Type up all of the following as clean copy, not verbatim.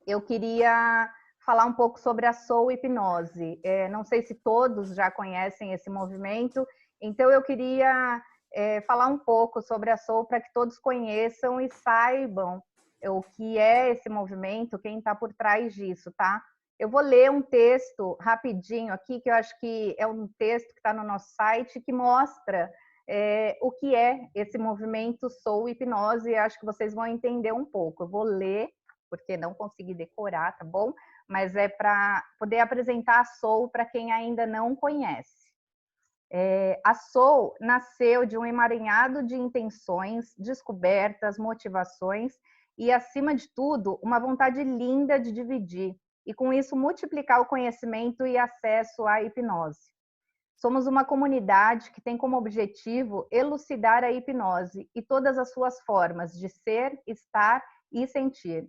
eu queria falar um pouco sobre a Soul Hipnose. Não sei se todos já conhecem esse movimento, então eu queria falar um pouco sobre a Soul para que todos conheçam e saibam o que é esse movimento, quem está por trás disso, tá? Eu vou ler um texto rapidinho aqui, que eu acho que é um texto que está no nosso site, que mostra o que é esse movimento Soul Hipnose, e acho que vocês vão entender um pouco. Eu vou ler, porque não consegui decorar, tá bom? Mas é para poder apresentar a Soul para quem ainda não conhece. A Soul nasceu de um emaranhado de intenções, descobertas, motivações e, acima de tudo, uma vontade linda de dividir e, com isso, multiplicar o conhecimento e acesso à hipnose. Somos uma comunidade que tem como objetivo elucidar a hipnose e todas as suas formas de ser, estar e sentir.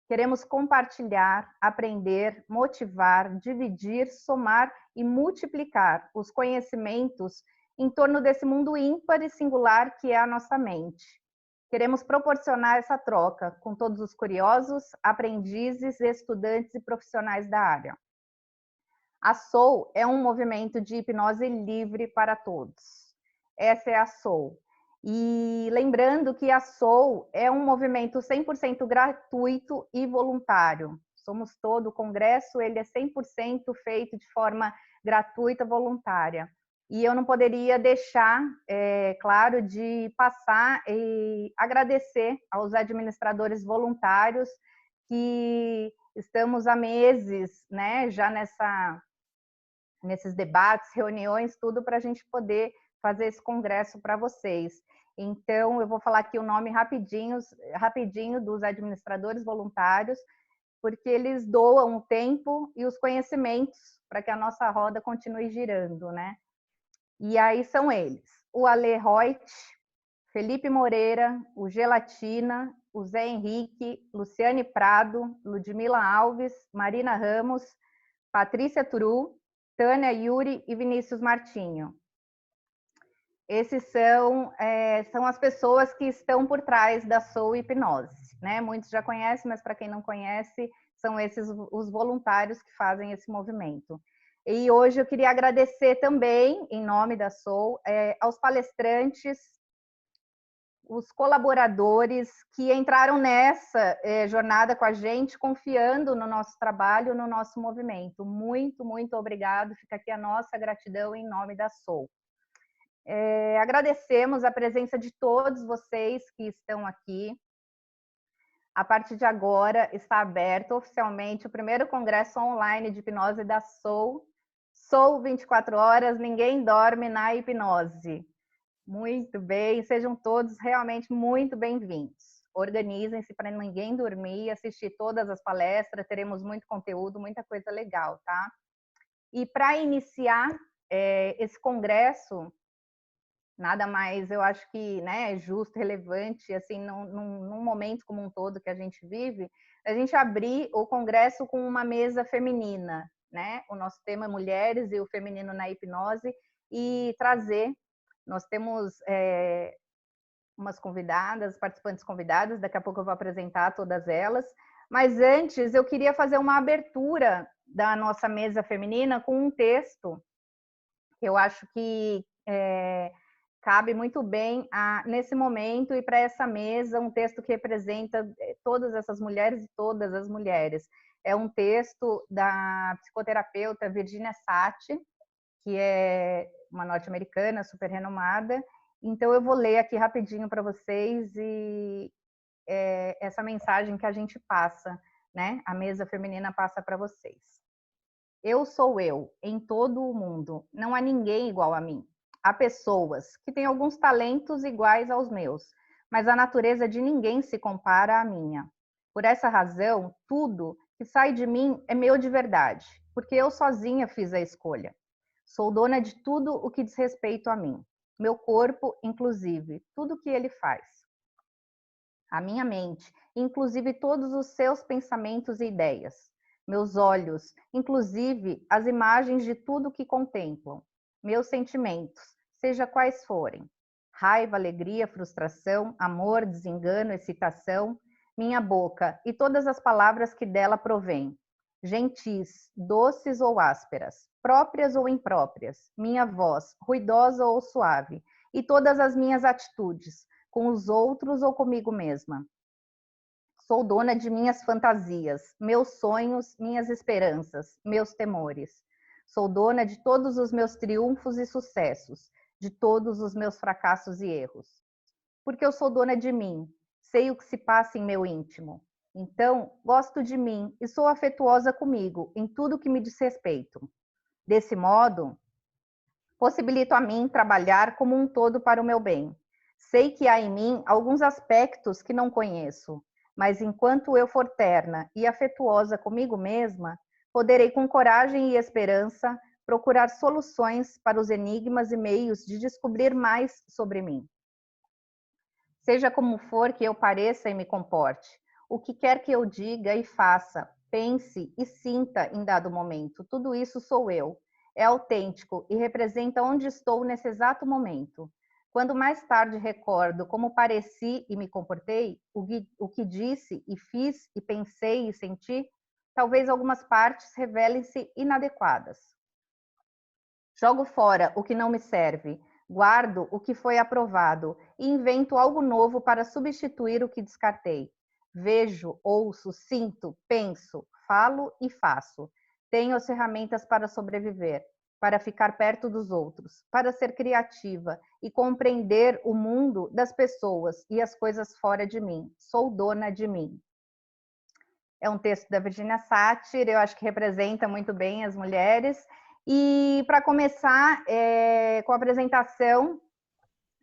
Queremos compartilhar, aprender, motivar, dividir, somar e multiplicar os conhecimentos em torno desse mundo ímpar e singular que é a nossa mente. Queremos proporcionar essa troca com todos os curiosos, aprendizes, estudantes e profissionais da área. A Soul é um movimento de hipnose livre para todos. Essa é a Soul. E lembrando que a Soul é um movimento 100% gratuito e voluntário. Somos todo o congresso, ele é 100% feito de forma gratuita, voluntária. E eu não poderia deixar, claro, de passar e agradecer aos administradores voluntários que estamos há meses, né, já nesses debates, reuniões, tudo para a gente poder fazer esse congresso para vocês. Então, eu vou falar aqui o nome rapidinho dos administradores voluntários, porque eles doam o tempo e os conhecimentos para que a nossa roda continue girando, né? E aí são eles: o Ale Reut, Felipe Moreira, o Gelatina, o Zé Henrique, Luciane Prado, Ludmila Alves, Marina Ramos, Patrícia Turu, Tânia Yuri e Vinícius Martinho. Esses são as pessoas que estão por trás da Soul Hipnose, né? Muitos já conhecem, mas para quem não conhece, são esses os voluntários que fazem esse movimento. E hoje eu queria agradecer também, em nome da Soul, aos palestrantes, os colaboradores que entraram nessa jornada com a gente, confiando no nosso trabalho, no nosso movimento. Muito, muito obrigado. Fica aqui a nossa gratidão em nome da Soul. Agradecemos a presença de todos vocês que estão aqui. A partir de agora está aberto oficialmente o primeiro congresso online de hipnose da Soul. Soul 24 horas, ninguém dorme na hipnose. Muito bem, sejam todos realmente muito bem-vindos. Organizem-se para ninguém dormir, assistir todas as palestras, teremos muito conteúdo, muita coisa legal, tá? E para iniciar esse congresso, nada mais, eu acho que, né, é justo, relevante, assim, num momento como um todo que a gente vive, a gente abrir o congresso com uma mesa feminina, né? O nosso tema é mulheres e o feminino na hipnose, e trazer, nós temos umas convidadas, participantes convidadas, daqui a pouco eu vou apresentar todas elas, mas antes eu queria fazer uma abertura da nossa mesa feminina com um texto que eu acho que cabe muito bem nesse momento e para essa mesa, um texto que representa todas essas mulheres e todas as mulheres. É um texto da psicoterapeuta Virginia Satir, que é uma norte-americana super renomada. Então eu vou ler aqui rapidinho para vocês e essa mensagem que a gente passa, né? A mesa feminina passa para vocês. Eu sou eu, em todo o mundo. Não há ninguém igual a mim. Há pessoas que têm alguns talentos iguais aos meus, mas a natureza de ninguém se compara à minha. Por essa razão, tudo que sai de mim é meu de verdade, porque eu sozinha fiz a escolha. Sou dona de tudo o que diz respeito a mim. Meu corpo, inclusive, tudo o que ele faz. A minha mente, inclusive todos os seus pensamentos e ideias. Meus olhos, inclusive as imagens de tudo que contemplam. Meus sentimentos, seja quais forem. Raiva, alegria, frustração, amor, desengano, excitação. minha boca e todas as palavras que dela provêm, gentis, doces ou ásperas, próprias ou impróprias, minha voz, ruidosa ou suave, e todas as minhas atitudes, com os outros ou comigo mesma. Sou dona de minhas fantasias, meus sonhos, minhas esperanças, meus temores. Sou dona de todos os meus triunfos e sucessos, de todos os meus fracassos e erros. Porque eu sou dona de mim, sei o que se passa em meu íntimo. Então, gosto de mim e sou afetuosa comigo em tudo que me diz respeito. Desse modo, possibilito a mim trabalhar como um todo para o meu bem. Sei que há em mim alguns aspectos que não conheço, mas enquanto eu for terna e afetuosa comigo mesma, poderei com coragem e esperança procurar soluções para os enigmas e meios de descobrir mais sobre mim. Seja como for que eu pareça e me comporte, o que quer que eu diga e faça, pense e sinta em dado momento, tudo isso sou eu. É autêntico e representa onde estou nesse exato momento. Quando mais tarde recordo como pareci e me comportei, o que disse e fiz e pensei e senti, talvez algumas partes revelem-se inadequadas. Jogo fora o que não me serve, guardo o que foi aprovado e invento algo novo para substituir o que descartei. Vejo, ouço, sinto, penso, falo e faço. Tenho as ferramentas para sobreviver, para ficar perto dos outros, para ser criativa e compreender o mundo das pessoas e as coisas fora de mim. Sou dona de mim. É um texto da Virginia Satir, eu acho que representa muito bem as mulheres. E para começar com a apresentação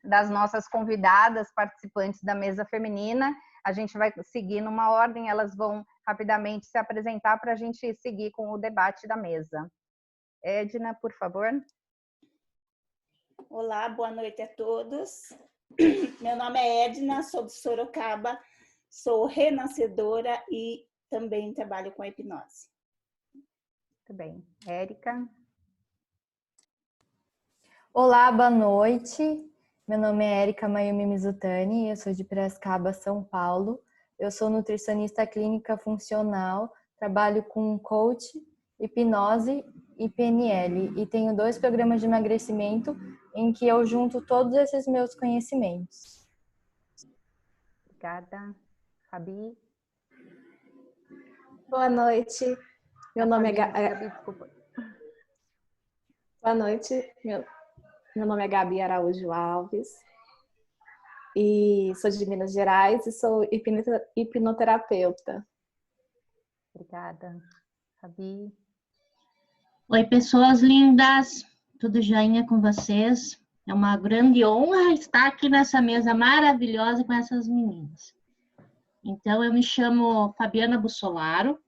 das nossas convidadas participantes da mesa feminina, a gente vai seguir numa ordem, elas vão rapidamente se apresentar para a gente seguir com o debate da mesa. Edna, por favor. Olá, boa noite a todos. Meu nome é Edna, sou de Sorocaba, sou renascedora e também trabalho com hipnose. Muito bem. Érica. Olá, boa noite. Meu nome é Érica Mayumi Mizutani, eu sou de Piracicaba, São Paulo. Eu sou nutricionista clínica funcional, trabalho com coach, hipnose e PNL e tenho 2 programas de emagrecimento em que eu junto todos esses meus conhecimentos. Obrigada. Fabi. Boa noite. Meu nome é Gabi, desculpa. Boa noite. Meu nome é Gabi Araújo Alves e sou de Minas Gerais e sou hipnoterapeuta. Obrigada. Fabi. Oi, pessoas lindas, tudo joinha com vocês? É uma grande honra estar aqui nessa mesa maravilhosa com essas meninas. Então, eu me chamo Fabiana Bussolaro,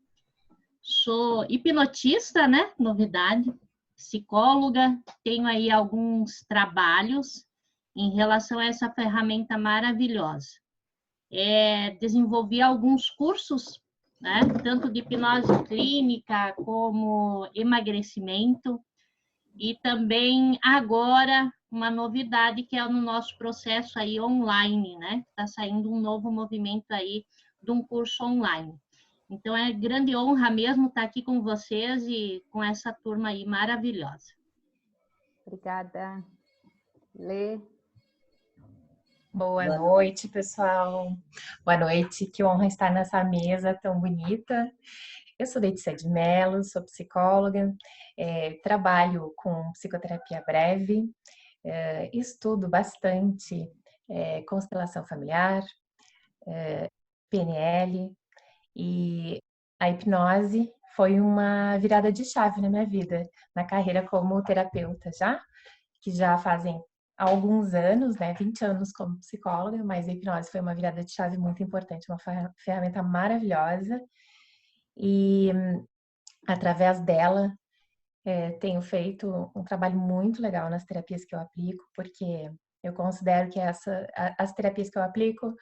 sou hipnotista, né? Novidade, psicóloga, tenho aí alguns trabalhos em relação a essa ferramenta maravilhosa. Desenvolvi alguns cursos, né? Tanto de hipnose clínica como emagrecimento e também agora uma novidade que é no nosso processo aí online, né? Está saindo um novo movimento aí de um curso online. Então é grande honra mesmo estar aqui com vocês e com essa turma aí maravilhosa. Obrigada. Lê. Boa noite, pessoal. Boa noite, que honra estar nessa mesa tão bonita. Eu sou Letícia de Mello, sou psicóloga, trabalho com psicoterapia breve, estudo bastante constelação familiar, PNL, e a hipnose foi uma virada de chave na minha vida, na carreira como terapeuta que já fazem alguns anos, né, 20 anos como psicóloga, mas a hipnose foi uma virada de chave muito importante, uma ferramenta maravilhosa e através dela tenho feito um trabalho muito legal nas terapias que eu aplico, porque eu considero que as terapias que eu aplico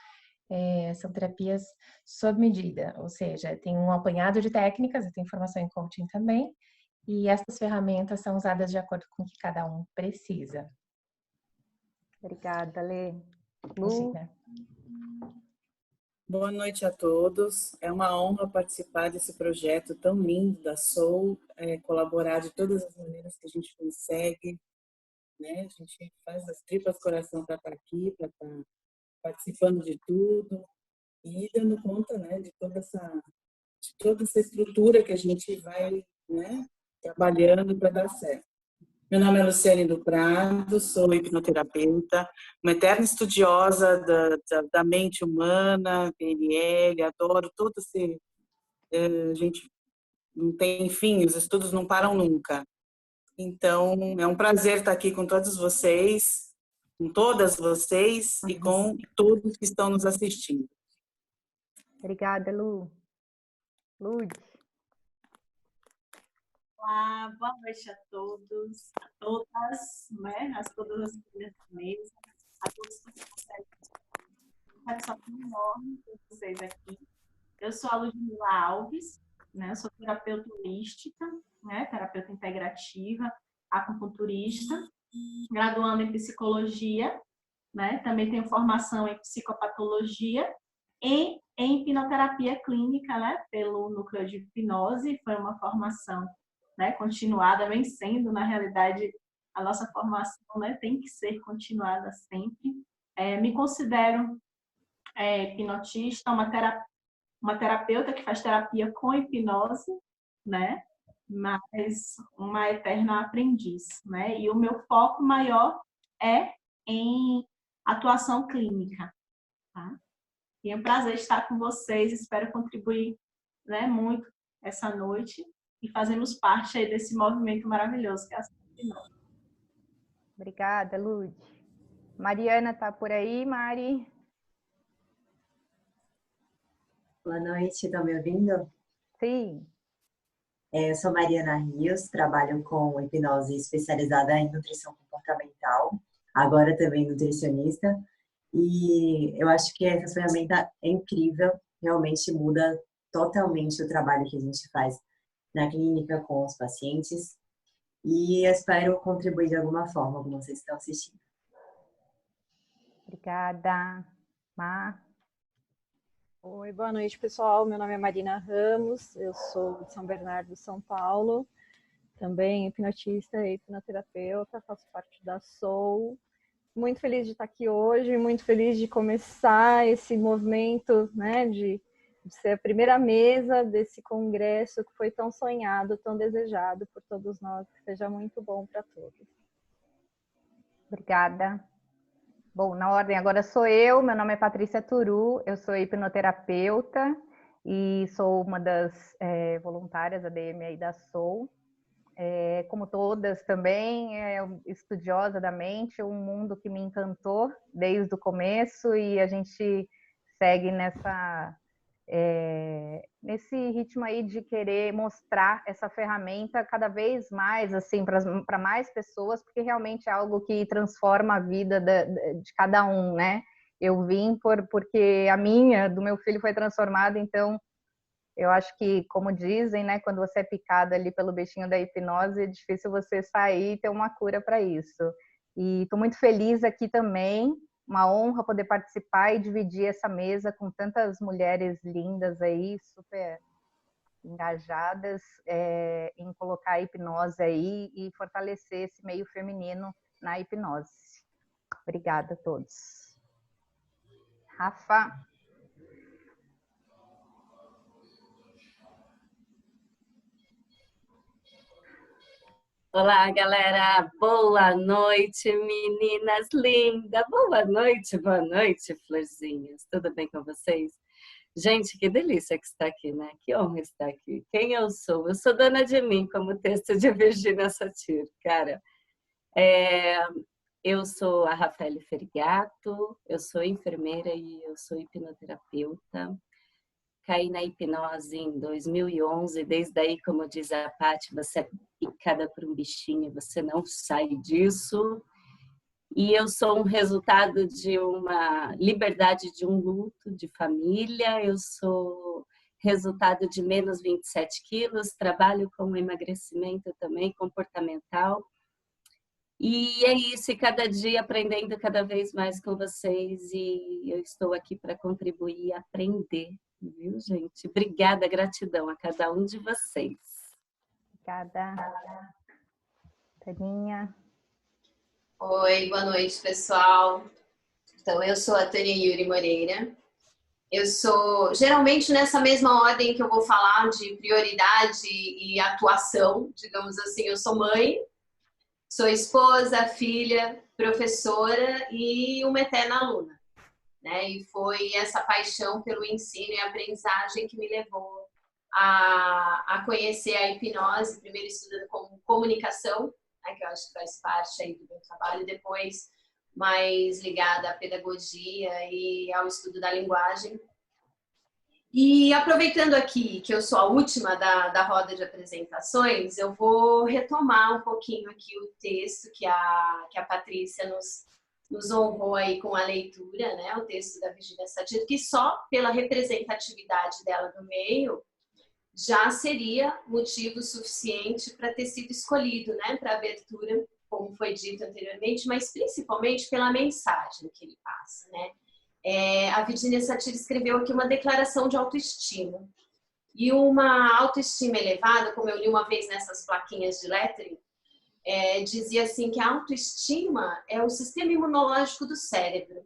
são terapias sob medida, ou seja, tem um apanhado de técnicas, eu tenho formação em coaching também, e essas ferramentas são usadas de acordo com o que cada um precisa. Obrigada, Lê. Imagina. Boa noite a todos. É uma honra participar desse projeto tão lindo da Soul, colaborar de todas as maneiras que a gente consegue, né? A gente faz as tripas coração para estar aqui, para estar participando de tudo e dando conta, né, de toda essa estrutura que a gente vai, né, trabalhando para dar certo. Meu nome é Luciane do Prado, sou hipnoterapeuta, uma eterna estudiosa da mente humana, PNL, adoro todo esse... A gente não tem fim, os estudos não param nunca. Então, é um prazer estar aqui com todos vocês, com todas vocês e com todos que estão nos assistindo. Obrigada, Lu. Lud. Olá, boa noite a todos, a todas, né? A todas as mulheres da mesa, a todos que conseguem. Satisfação enorme ter vocês aqui. Eu sou a Ludmila Alves, né? Eu sou terapeuta holística, né? Terapeuta integrativa, acupunturista, graduando em psicologia, né? Também tenho formação em psicopatologia e em hipnoterapia clínica, né? Pelo núcleo de hipnose. Foi uma formação, né, continuada, vem sendo, na realidade, a nossa formação, né, tem que ser continuada sempre. Me considero hipnotista, uma terapeuta que faz terapia com hipnose, né, mas uma eterna aprendiz, né, e o meu foco maior é em atuação clínica, tá? E é um prazer estar com vocês, espero contribuir, né, muito essa noite e fazemos parte aí desse movimento maravilhoso que é a hipnose. Obrigada, Lud. Mariana tá por aí, Mari? Boa noite, estão me ouvindo? Sim. Eu sou Mariana Rios, trabalho com hipnose especializada em nutrição comportamental, agora também nutricionista, e eu acho que essa ferramenta é incrível, realmente muda totalmente o trabalho que a gente faz na clínica com os pacientes, e eu espero contribuir de alguma forma como vocês estão assistindo. Obrigada. Mar? Oi, boa noite, pessoal. Meu nome é Marina Ramos, eu sou de São Bernardo, São Paulo, também hipnotista e hipnoterapeuta, faço parte da Soul. Muito feliz de estar aqui hoje, muito feliz de começar esse movimento, né, de ser a primeira mesa desse congresso que foi tão sonhado, tão desejado por todos nós, que seja muito bom para todos. Obrigada. Bom, na ordem agora sou eu, meu nome é Patrícia Turu, eu sou hipnoterapeuta e sou uma das voluntárias ADM aí da Soul. Como todas também, estudiosa da mente, um mundo que me encantou desde o começo e a gente segue nesse ritmo aí de querer mostrar essa ferramenta cada vez mais assim para mais pessoas, porque realmente é algo que transforma a vida de cada um, né? Eu vim porque do meu filho foi transformada, então eu acho que, como dizem, né, quando você é picado ali pelo bichinho da hipnose, é difícil você sair e ter uma cura para isso. E estou muito feliz aqui também, uma honra poder participar e dividir essa mesa com tantas mulheres lindas aí, super engajadas em colocar a hipnose aí e fortalecer esse meio feminino na hipnose. Obrigada a todos. Rafa? Olá, galera. Boa noite, meninas lindas. Boa noite, florzinhas. Tudo bem com vocês? Gente, que delícia que está aqui, né? Que honra estar aqui. Quem eu sou? Eu sou dona de mim, como o texto de Virginia Satir. Cara, eu sou a Rafaele Ferigato, eu sou enfermeira e eu sou hipnoterapeuta. Caí na hipnose em 2011, desde aí, como diz a Paty, você é picada por um bichinho, você não sai disso. E eu sou um resultado de uma liberdade de um luto de família, eu sou resultado de menos 27 quilos, trabalho com emagrecimento também comportamental. E é isso, e cada dia aprendendo cada vez mais com vocês, e eu estou aqui para contribuir e aprender, viu, gente? Obrigada, gratidão a cada um de vocês. Obrigada. Taninha. Oi, boa noite, pessoal. Então, eu sou a Tânia Yuri Moreira. Eu sou, geralmente, nessa mesma ordem que eu vou falar de prioridade e atuação, digamos assim, eu sou mãe, sou esposa, filha, professora e uma eterna aluna, né? E foi essa paixão pelo ensino e aprendizagem que me levou a conhecer a hipnose, primeiro estudando como comunicação, né, que eu acho que faz parte aí do meu trabalho, depois mais ligada à pedagogia e ao estudo da linguagem. E aproveitando aqui que eu sou a última da roda de apresentações, eu vou retomar um pouquinho aqui o texto que a Patrícia nos honrou aí com a leitura, né? O texto da Virginia Satir, que só pela representatividade dela no meio já seria motivo suficiente para ter sido escolhido, né? Para abertura, como foi dito anteriormente, mas principalmente pela mensagem que ele passa, né? A Virginia Satir escreveu aqui uma declaração de autoestima. E uma autoestima elevada, como eu li uma vez nessas plaquinhas de lettering, dizia assim que a autoestima é o sistema imunológico do cérebro.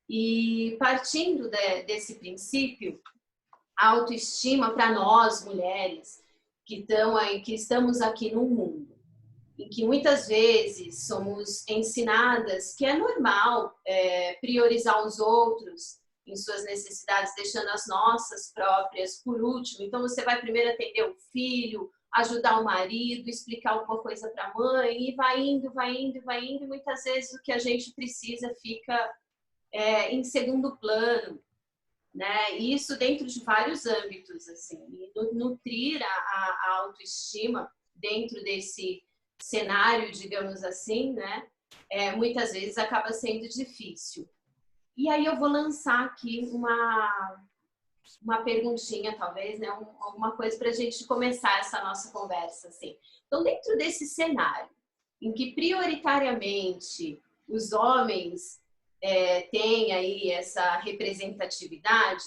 E partindo desse princípio, a autoestima para nós, mulheres, que estamos aqui no mundo, em que muitas vezes somos ensinadas que é normal priorizar os outros em suas necessidades, deixando as nossas próprias por último. Então, você vai primeiro atender o filho, ajudar o marido, explicar alguma coisa para a mãe, e vai indo, e muitas vezes o que a gente precisa fica em segundo plano, né? E isso dentro de vários âmbitos, assim. E nutrir a autoestima dentro desse cenário, digamos assim, né? Muitas vezes acaba sendo difícil. E aí eu vou lançar aqui uma perguntinha, talvez, né? Alguma coisa para a gente começar essa nossa conversa, assim. Então, dentro desse cenário, em que prioritariamente os homens têm aí essa representatividade,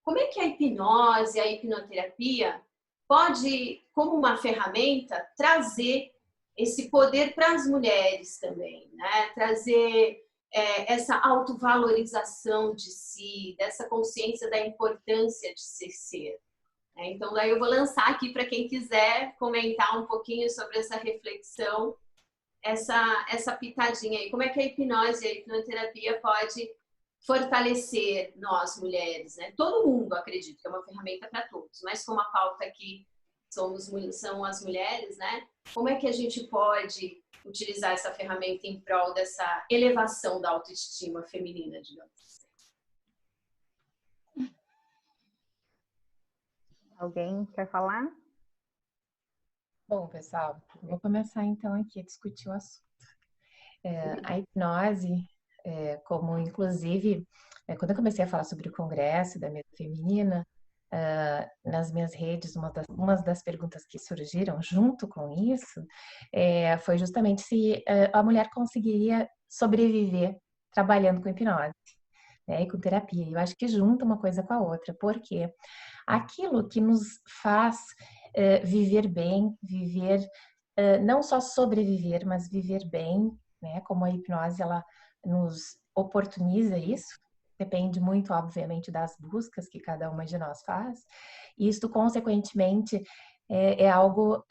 como é que a hipnose, a hipnoterapia pode, como uma ferramenta, trazer esse poder para as mulheres também, né? Trazer essa autovalorização de si, dessa consciência da importância de ser. Então, daí eu vou lançar aqui para quem quiser comentar um pouquinho sobre essa reflexão, essa pitadinha aí. Como é que a hipnose e a hipnoterapia pode fortalecer nós, mulheres, né? Todo mundo acredita que é uma ferramenta para todos, mas como a pauta aqui são as mulheres, né? Como é que a gente pode utilizar essa ferramenta em prol dessa elevação da autoestima feminina, digamos assim? Alguém quer falar? Bom, pessoal, vou começar então aqui a discutir o assunto. A hipnose, como inclusive, quando eu comecei a falar sobre o congresso da mesa feminina, nas minhas redes, uma das perguntas que surgiram junto com isso foi justamente se a mulher conseguiria sobreviver trabalhando com hipnose, né, e com terapia. Eu acho que junta uma coisa com a outra, porque aquilo que nos faz viver bem, não só sobreviver, mas viver bem, né, como a hipnose ela nos oportuniza isso. Depende muito, obviamente, das buscas que cada uma de nós faz. E isso, consequentemente, é algo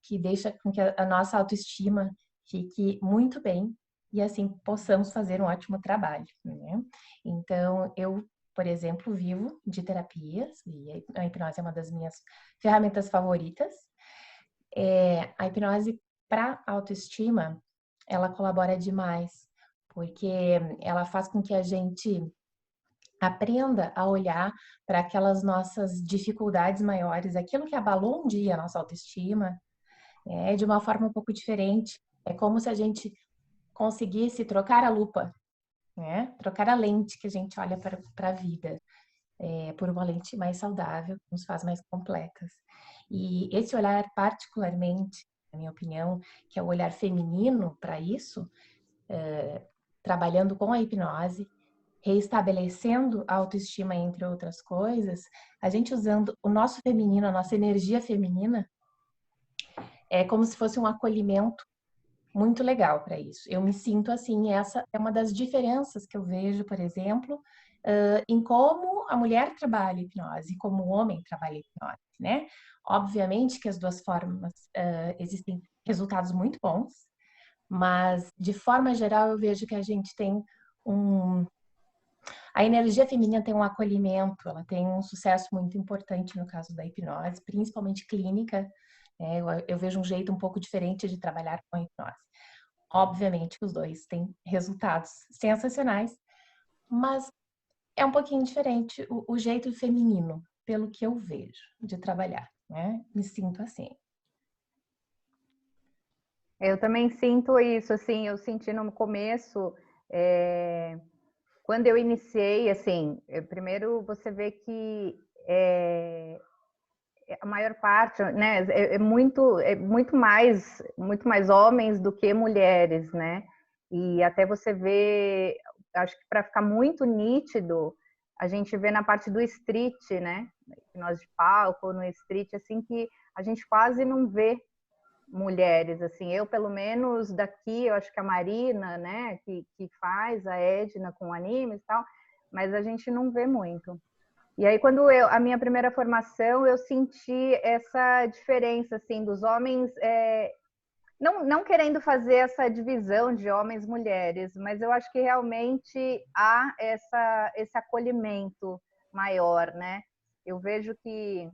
que deixa com que a nossa autoestima fique muito bem e, assim, possamos fazer um ótimo trabalho, né? Então, eu, por exemplo, vivo de terapias e a hipnose é uma das minhas ferramentas favoritas. A hipnose para autoestima, ela colabora demais, porque ela faz com que a gente aprenda a olhar para aquelas nossas dificuldades maiores, aquilo que abalou um dia a nossa autoestima, de uma forma um pouco diferente. É como se a gente conseguisse trocar a lupa, né? Trocar a lente que a gente olha para a vida, por uma lente mais saudável, que nos faz mais completas. E esse olhar particularmente na minha opinião, que é o olhar feminino para isso, trabalhando com a hipnose, reestabelecendo a autoestima, entre outras coisas, a gente usando o nosso feminino, a nossa energia feminina, é como se fosse um acolhimento muito legal para isso. Eu me sinto assim, essa é uma das diferenças que eu vejo, por exemplo, em como a mulher trabalha hipnose e como o homem trabalha hipnose, né? Obviamente que as duas formas existem resultados muito bons, mas de forma geral eu vejo que a gente tem a energia feminina tem um acolhimento, ela tem um sucesso muito importante no caso da hipnose, principalmente clínica. Eu vejo um jeito um pouco diferente de trabalhar com a hipnose. Obviamente que os dois têm resultados sensacionais, mas é um pouquinho diferente o jeito feminino, pelo que eu vejo de trabalhar, né? Me sinto assim. Eu também sinto isso, assim, eu senti no começo, quando eu iniciei, assim, primeiro você vê que a maior parte, né, é muito mais homens do que mulheres, né? E até você vê, acho que para ficar muito nítido, a gente vê na parte do street, né? Hipnose de palco, no street, assim, que a gente quase não vê mulheres, assim, eu pelo menos daqui, eu acho que a Marina, né, que faz, a Edna com animes e tal, mas a gente não vê muito. E aí, quando a minha primeira formação, eu senti essa diferença, assim, dos homens, não querendo fazer essa divisão de homens e mulheres, mas eu acho que realmente há esse acolhimento maior, né? Eu vejo que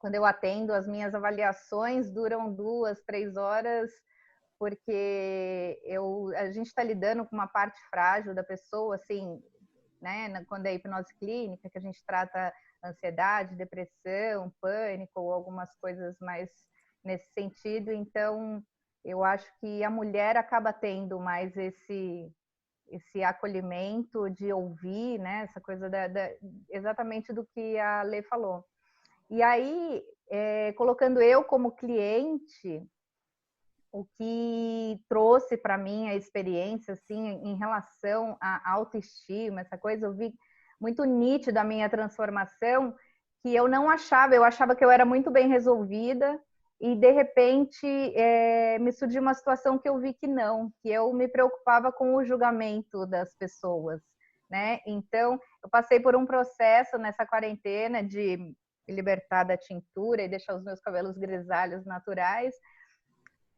quando eu atendo, as minhas avaliações duram 2, 3 horas, porque a gente está lidando com uma parte frágil da pessoa, assim, né? Quando é hipnose clínica, que a gente trata ansiedade, depressão, pânico, ou algumas coisas mais nesse sentido. Então, eu acho que a mulher acaba tendo mais esse acolhimento de ouvir, né? Essa coisa exatamente do que a Lê falou. E aí, colocando eu como cliente, o que trouxe para mim a experiência, assim, em relação à autoestima, essa coisa, eu vi muito nítida a minha transformação, que eu não achava, eu achava que eu era muito bem resolvida, e de repente me surgiu uma situação que eu vi que não, que eu me preocupava com o julgamento das pessoas, né? Então, eu passei por um processo nessa quarentena de me libertar da tintura e deixar os meus cabelos grisalhos naturais.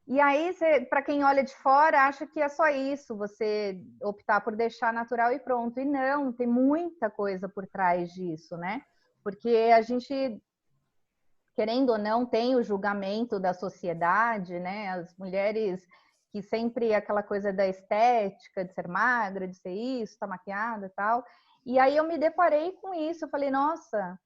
E aí, para quem olha de fora, acha que é só isso, você optar por deixar natural e pronto. E não, tem muita coisa por trás disso, né? Porque a gente, querendo ou não, tem o julgamento da sociedade, né? As mulheres que sempre aquela coisa da estética, de ser magra, de ser isso, estar maquiada e tal. E aí eu me deparei com isso, eu falei, nossa,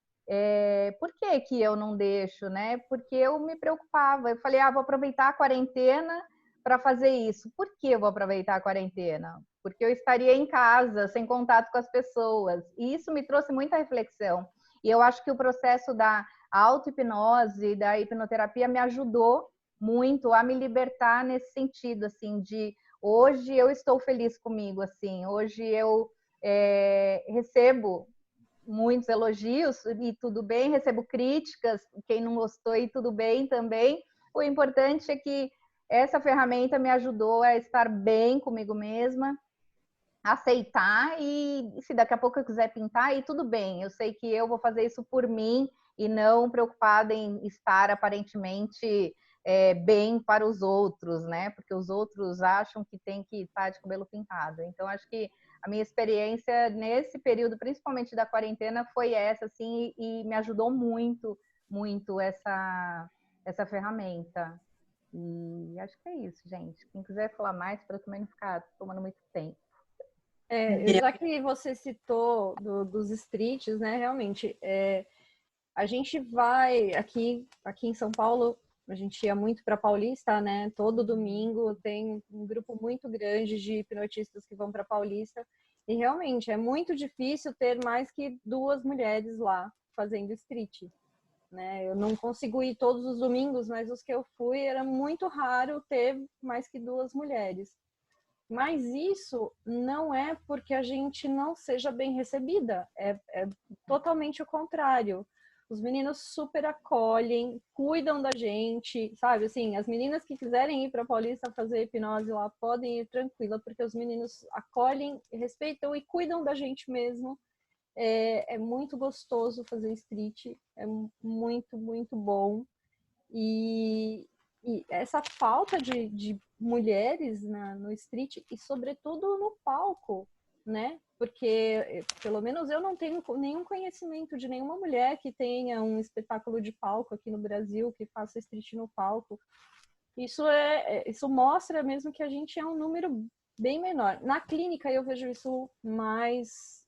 por que eu não deixo, né? Porque eu me preocupava. Eu falei, vou aproveitar a quarentena para fazer isso. Por que eu vou aproveitar a quarentena? Porque eu estaria em casa, sem contato com as pessoas. E isso me trouxe muita reflexão. E eu acho que o processo da auto-hipnose, da hipnoterapia, me ajudou muito a me libertar nesse sentido, assim, de hoje eu estou feliz comigo, assim, hoje eu recebo muitos elogios e tudo bem, recebo críticas, quem não gostou e tudo bem também. O importante é que essa ferramenta me ajudou a estar bem comigo mesma, aceitar, e se daqui a pouco eu quiser pintar, e tudo bem, eu sei que eu vou fazer isso por mim e não preocupada em estar aparentemente bem para os outros, né? Porque os outros acham que tem que estar de cabelo pintado. Então, acho que a minha experiência nesse período, principalmente da quarentena, foi essa, assim, e me ajudou muito, muito essa ferramenta. E acho que é isso, gente. Quem quiser falar mais, para também não ficar tomando muito tempo. Já que você citou dos streets, né? Realmente, a gente vai aqui em São Paulo, a gente ia muito para Paulista, né? Todo domingo tem um grupo muito grande de hipnotistas que vão para Paulista. E realmente é muito difícil ter mais que 2 mulheres lá fazendo street. né? Eu não consigo ir todos os domingos, mas os que eu fui era muito raro ter mais que 2 mulheres. Mas isso não é porque a gente não seja bem recebida, é totalmente o contrário. Os meninos super acolhem, cuidam da gente, sabe? Assim, as meninas que quiserem ir para Paulista fazer hipnose lá podem ir tranquila, porque os meninos acolhem, respeitam e cuidam da gente mesmo. É muito gostoso fazer street, é muito, muito bom. E essa falta de mulheres no street e, sobretudo, no palco, né? Porque, pelo menos, eu não tenho nenhum conhecimento de nenhuma mulher que tenha um espetáculo de palco aqui no Brasil, que faça street no palco. Isso mostra mesmo que a gente é um número bem menor. Na clínica, eu vejo isso mais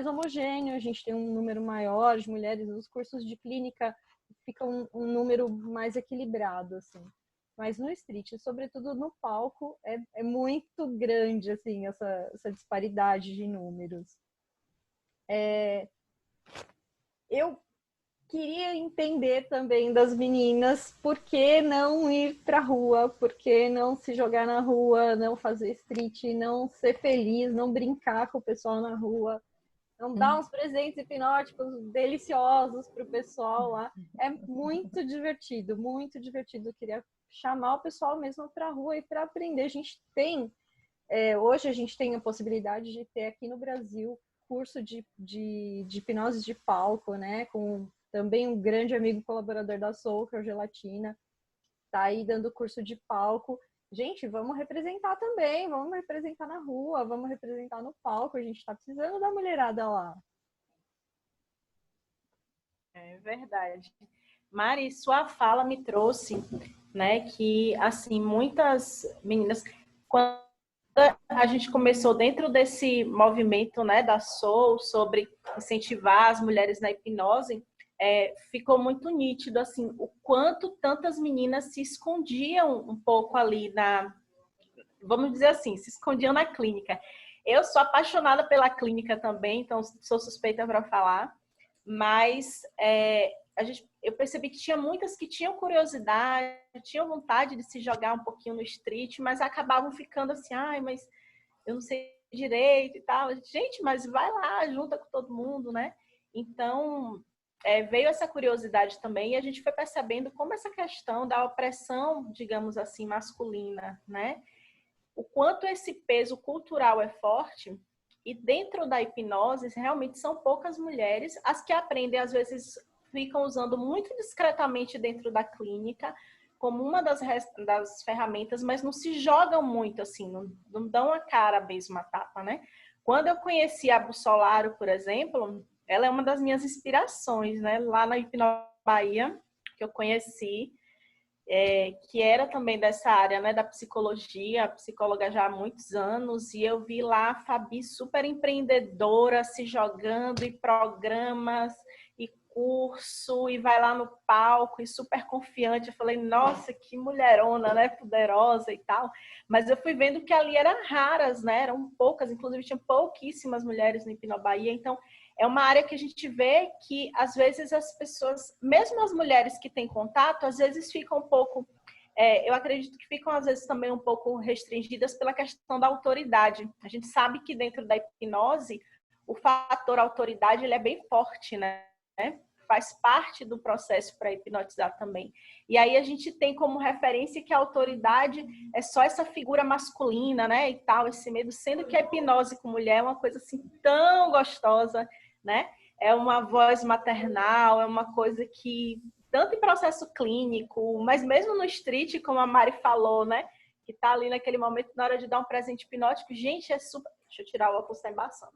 homogêneo, a gente tem um número maior de mulheres. Nos cursos de clínica fica um número mais equilibrado, assim. Mas no street, sobretudo no palco, é muito grande, assim, essa disparidade de números. Eu queria entender também das meninas por que não ir para a rua, por que não se jogar na rua, não fazer street, não ser feliz, não brincar com o pessoal na rua, não dar uns presentes hipnóticos deliciosos para o pessoal lá. É muito divertido, muito divertido. Eu queria chamar o pessoal mesmo para a rua e para aprender. A gente tem, hoje a gente tem a possibilidade de ter aqui no Brasil curso de hipnose de palco, né? Com também um grande amigo colaborador da Soul, que é o Gelatina, tá aí dando curso de palco. Gente, vamos representar também, vamos representar na rua, vamos representar no palco, a gente está precisando da mulherada lá. É verdade. Mari, sua fala me trouxe, né, que, assim, muitas meninas, quando a gente começou dentro desse movimento, né, da Soul, sobre incentivar as mulheres na hipnose, ficou muito nítido, assim, o quanto tantas meninas se escondiam um pouco ali vamos dizer assim, se escondiam na clínica. Eu sou apaixonada pela clínica também, então sou suspeita para falar, mas eu percebi que tinha muitas que tinham curiosidade, tinham vontade de se jogar um pouquinho no street, mas acabavam ficando assim, mas eu não sei direito e tal. Gente, mas vai lá, junta com todo mundo, né? Então, veio essa curiosidade também e a gente foi percebendo como essa questão da opressão, digamos assim, masculina, né? O quanto esse peso cultural é forte, e dentro da hipnose realmente são poucas mulheres as que aprendem, às vezes ficam usando muito discretamente dentro da clínica como uma das ferramentas, mas não se jogam muito assim, não dão a cara mesmo a tapa, né? Quando eu conheci a Bussolaro, por exemplo, ela é uma das minhas inspirações, né? Lá na Hipnose Bahia, que eu conheci, que era também dessa área, né, da psicologia, psicóloga já há muitos anos, e eu vi lá a Fabi super empreendedora, se jogando em programas e curso, e vai lá no palco e super confiante. Eu falei, nossa, que mulherona, né, poderosa e tal. Mas eu fui vendo que ali eram raras, né, eram poucas, inclusive tinha pouquíssimas mulheres no Hipnobahia, então é uma área que a gente vê que, às vezes, as pessoas, mesmo as mulheres que têm contato, às vezes ficam um pouco, eu acredito que ficam, às vezes, também um pouco restringidas pela questão da autoridade. A gente sabe que dentro da hipnose, o fator autoridade, ele é bem forte, né? Faz parte do processo para hipnotizar também. E aí a gente tem como referência que a autoridade é só essa figura masculina, né? E tal, esse medo, sendo que a hipnose com mulher é uma coisa assim tão gostosa, né? É uma voz maternal, é uma coisa que, tanto em processo clínico, mas mesmo no street, como a Mari falou, né? Que tá ali naquele momento, na hora de dar um presente hipnótico, gente, é super... Deixa eu tirar o óculos, tá embaçando.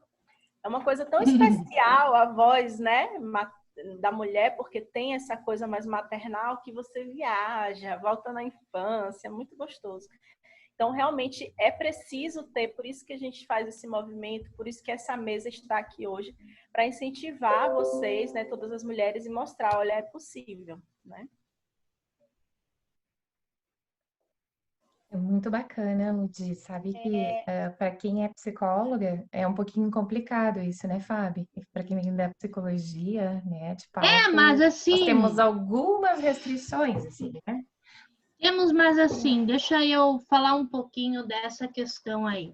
É uma coisa tão especial a voz, né? Da mulher, porque tem essa coisa mais maternal que você viaja, volta na infância, é muito gostoso. Então, realmente, é preciso ter, por isso que a gente faz esse movimento, por isso que essa mesa está aqui hoje, para incentivar vocês, né, todas as mulheres, e mostrar, olha, é possível, né? Muito bacana, Ludi. Sabe que para quem é psicóloga é um pouquinho complicado isso, né, Fábio? Para quem vem da psicologia, né, de palco, Mas nós temos assim, algumas restrições, assim, né? mas assim, deixa eu falar um pouquinho dessa questão aí.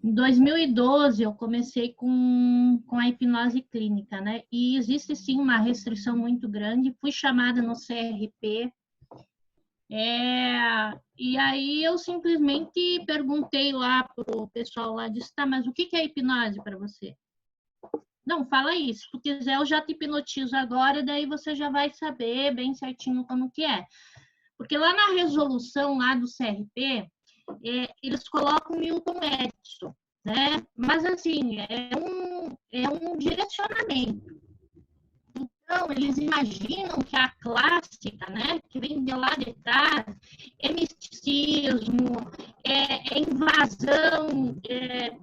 Em 2012, eu comecei com a hipnose clínica, né? E existe sim uma restrição muito grande. Fui chamada no CRP. E aí eu simplesmente perguntei lá para o pessoal lá, disse, tá, mas o que é hipnose para você? Não, fala aí, se tu quiser eu já te hipnotizo agora, daí você já vai saber bem certinho como que é. Porque lá na resolução lá do CRP, eles colocam Milton Edison, né? Mas assim, é um direcionamento. Então, eles imaginam que a clássica, né, que vem de lá de trás, é misticismo, é invasão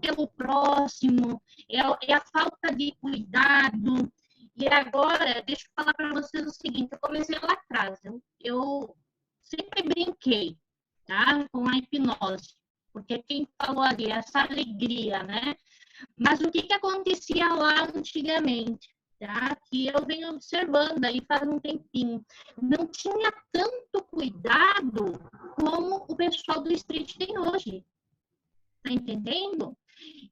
pelo próximo, é a falta de cuidado. E agora, deixa eu falar para vocês o seguinte, eu comecei lá atrás, eu sempre brinquei, tá, com a hipnose, porque quem falou ali, essa alegria, né? Mas o que acontecia lá antigamente? Tá? Que eu venho observando aí faz um tempinho. Não tinha tanto cuidado como o pessoal do street tem hoje. Tá entendendo?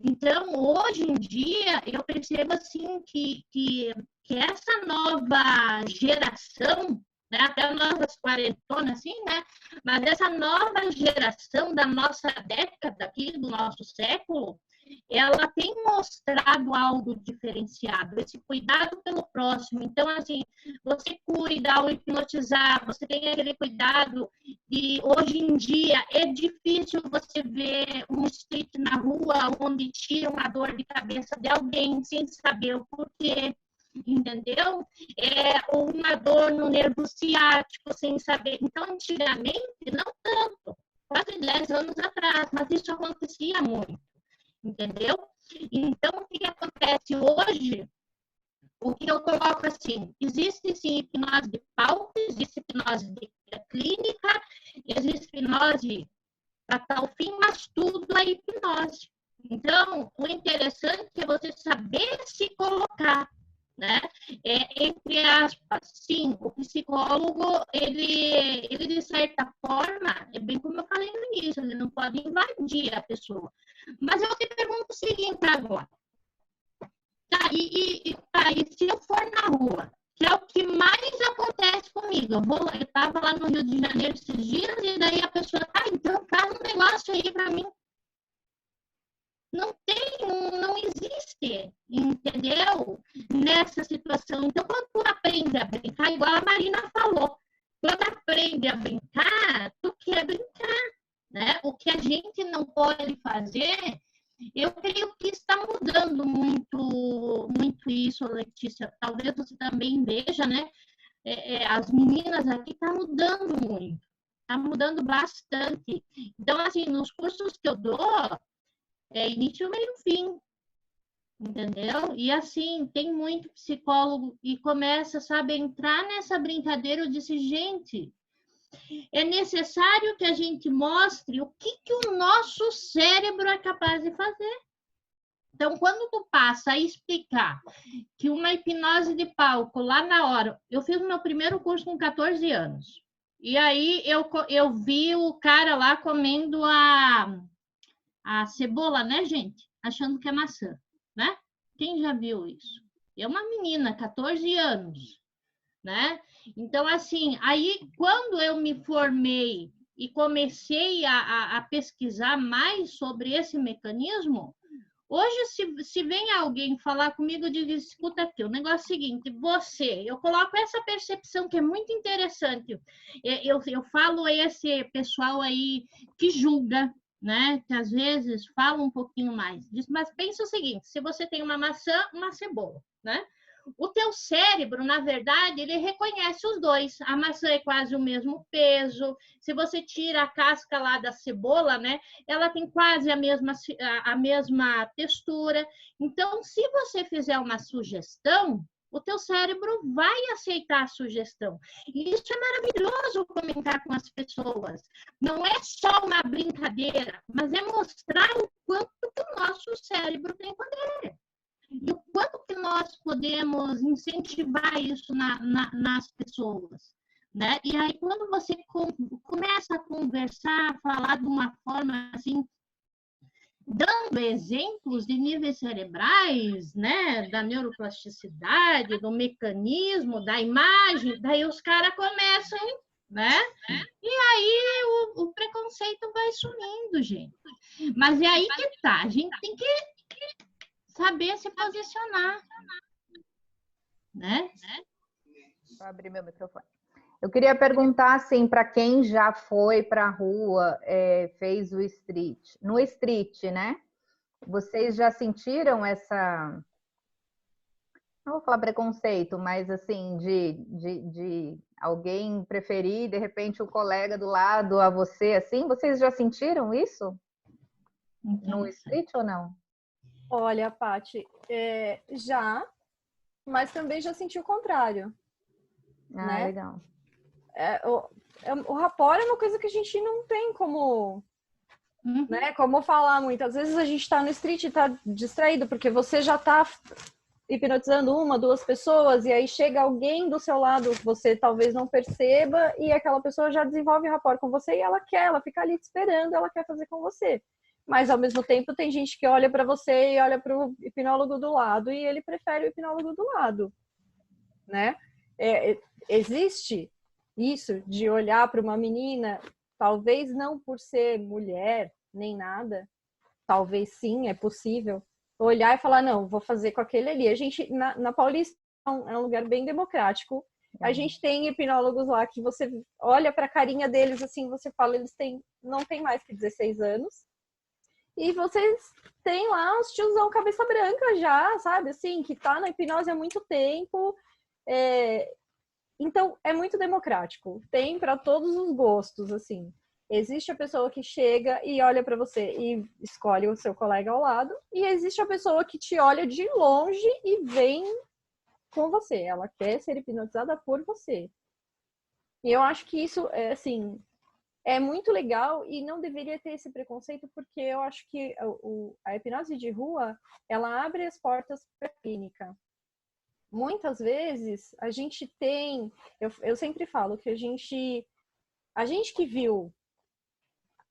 Então, hoje em dia, eu percebo assim que essa nova geração, né, até nós quarentonas, assim, né? Mas essa nova geração da nossa década aqui, do nosso século, ela tem mostrado algo diferenciado, esse cuidado pelo próximo. Então, assim, você cuida ao hipnotizar, você tem aquele cuidado e hoje em dia é difícil você ver um street na rua onde tira uma dor de cabeça de alguém sem saber o porquê, entendeu? Ou uma dor no nervo ciático sem saber. Então, antigamente, não tanto, quase 10 anos atrás, mas isso acontecia muito. Entendeu? Então, o que acontece hoje? O que eu coloco assim, existe sim hipnose de palco, existe hipnose de clínica, existe hipnose para tal fim, mas tudo é hipnose. Então, o interessante é você saber se colocar, né? Entre aspas, sim, o psicólogo, ele de certa forma, é bem como eu falei no início, ele não pode invadir a pessoa. Mas eu te pergunto o seguinte agora. E se eu for na rua, que é o que mais acontece comigo, eu estava lá no Rio de Janeiro esses dias, e daí a pessoa, então faz um negócio aí para mim. Não existe, entendeu? Nessa situação. Então, quando tu aprende a brincar, igual a Marina falou, quando aprende a brincar, tu quer brincar, né? O que a gente não pode fazer, eu creio que está mudando muito isso, Letícia. Talvez você também veja, né? As meninas aqui estão mudando muito, está mudando bastante. Então, assim, nos cursos que eu dou, início, meio e fim, entendeu? E assim, tem muito psicólogo e começa, sabe, a entrar nessa brincadeira. Eu disse, gente, é necessário que a gente mostre o que o nosso cérebro é capaz de fazer. Então, quando tu passa a explicar que uma hipnose de palco, lá na hora, eu fiz o meu primeiro curso com 14 anos, e aí eu vi o cara lá comendo a cebola, né, gente? Achando que é maçã, né? Quem já viu isso? É uma menina, 14 anos, né? Então, assim, aí quando eu me formei e comecei a pesquisar mais sobre esse mecanismo, hoje, se vem alguém falar comigo, eu digo, escuta aqui, o negócio é o seguinte, eu coloco essa percepção que é muito interessante. Eu falo esse pessoal aí que julga, né? Que às vezes fala um pouquinho mais. Mas pensa o seguinte, se você tem uma maçã, uma cebola, né? O teu cérebro, na verdade, ele reconhece os dois. A maçã é quase o mesmo peso. Se você tira a casca lá da cebola, né? Ela tem quase a mesma textura. Então, se você fizer uma sugestão, o teu cérebro vai aceitar a sugestão. E isso é maravilhoso comentar com as pessoas. Não é só uma brincadeira, mas é mostrar o quanto que o nosso cérebro tem poder. E o quanto que nós podemos incentivar isso nas pessoas. Né? E aí, quando você começa a conversar, a falar de uma forma assim, dando exemplos de níveis cerebrais, né, da neuroplasticidade, do mecanismo, da imagem, daí os caras começam, né? E aí o preconceito vai sumindo, gente. Mas é aí que tá, a gente tem que saber se posicionar, né? Vou abrir meu microfone. Eu queria perguntar, assim, para quem já foi para a rua, fez o street. No street, né? Vocês já sentiram essa... Não vou falar preconceito, mas, assim, de alguém preferir, de repente, o colega do lado a você, assim? Vocês já sentiram isso? No street ou não? Olha, Paty, já, mas também já senti o contrário. Ah, né? Legal. O rapport é uma coisa que a gente não tem como, né, como falar muitas vezes. A gente está no street e está distraído, porque você já está hipnotizando 1, 2 pessoas, e aí chega alguém do seu lado que você talvez não perceba, e aquela pessoa já desenvolve rapport com você, e ela fica ali te esperando, ela quer fazer com você. Mas, ao mesmo tempo, tem gente que olha para você e olha para o hipnólogo do lado, e ele prefere o hipnólogo do lado, né? Existe isso de olhar para uma menina, talvez não por ser mulher, nem nada, talvez sim, é possível, olhar e falar, não, vou fazer com aquele ali. A gente, na Paulista, é um lugar bem democrático. A gente tem hipnólogos lá que você olha para a carinha deles, assim, você fala, não tem mais que 16 anos. E vocês têm lá uns tiozão cabeça branca já, sabe? Assim, que tá na hipnose há muito tempo. Então, é muito democrático. Tem para todos os gostos, assim. Existe a pessoa que chega e olha para você e escolhe o seu colega ao lado. E existe a pessoa que te olha de longe e vem com você. Ela quer ser hipnotizada por você. E eu acho que isso, assim, é muito legal e não deveria ter esse preconceito, porque eu acho que a hipnose de rua, ela abre as portas para a clínica. Muitas vezes, a gente tem... Eu sempre falo que a gente que viu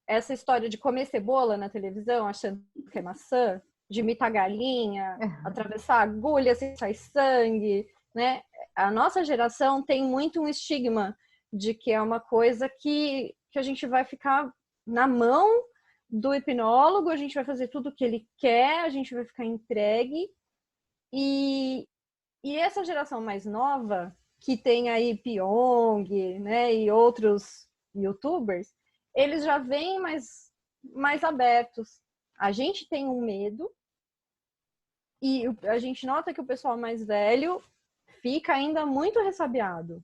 essa história de comer cebola na televisão, achando que é maçã, de imitar galinha, atravessar agulha, assim, sai sangue, né? A nossa geração tem muito um estigma de que é uma coisa que a gente vai ficar na mão do hipnólogo, a gente vai fazer tudo o que ele quer, a gente vai ficar entregue. E essa geração mais nova, que tem aí Pyong, né, e outros youtubers, eles já vêm mais abertos. A gente tem um medo e a gente nota que o pessoal mais velho fica ainda muito ressabiado.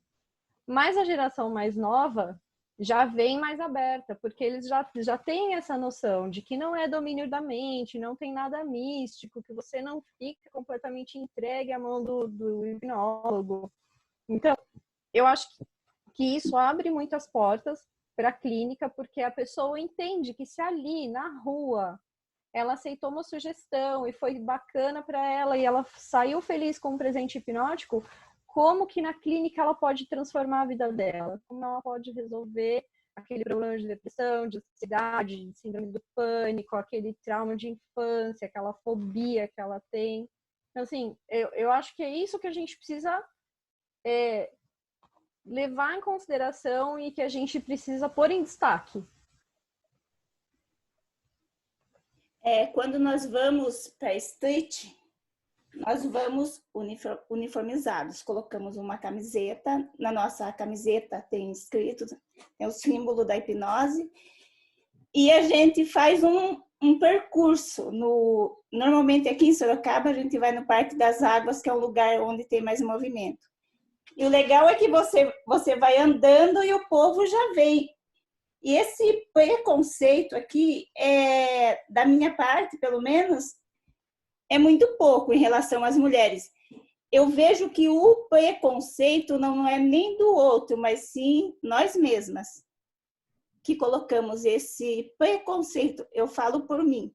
Mas a geração mais nova já vem mais aberta, porque eles já têm essa noção de que não é domínio da mente, não tem nada místico, que você não fica completamente entregue à mão do hipnólogo. Então, eu acho que isso abre muitas portas para a clínica, porque a pessoa entende que se ali, na rua, ela aceitou uma sugestão e foi bacana para ela e ela saiu feliz com um presente hipnótico, como que na clínica ela pode transformar a vida dela, como ela pode resolver aquele problema de depressão, de ansiedade, de síndrome do pânico, aquele trauma de infância, aquela fobia que ela tem. Então, assim, eu acho que é isso que a gente precisa levar em consideração e que a gente precisa pôr em destaque. Quando nós vamos para a street, nós vamos uniformizados, colocamos uma camiseta, na nossa camiseta tem escrito, tem o símbolo da hipnose, e a gente faz um percurso. Normalmente aqui em Sorocaba, a gente vai no Parque das Águas, que é um lugar onde tem mais movimento. E o legal é que você vai andando e o povo já vem. E esse preconceito aqui, da minha parte, pelo menos, é muito pouco em relação às mulheres. eu vejo que o preconceito não é nem do outro, mas sim nós mesmas que colocamos esse preconceito. Eu falo por mim.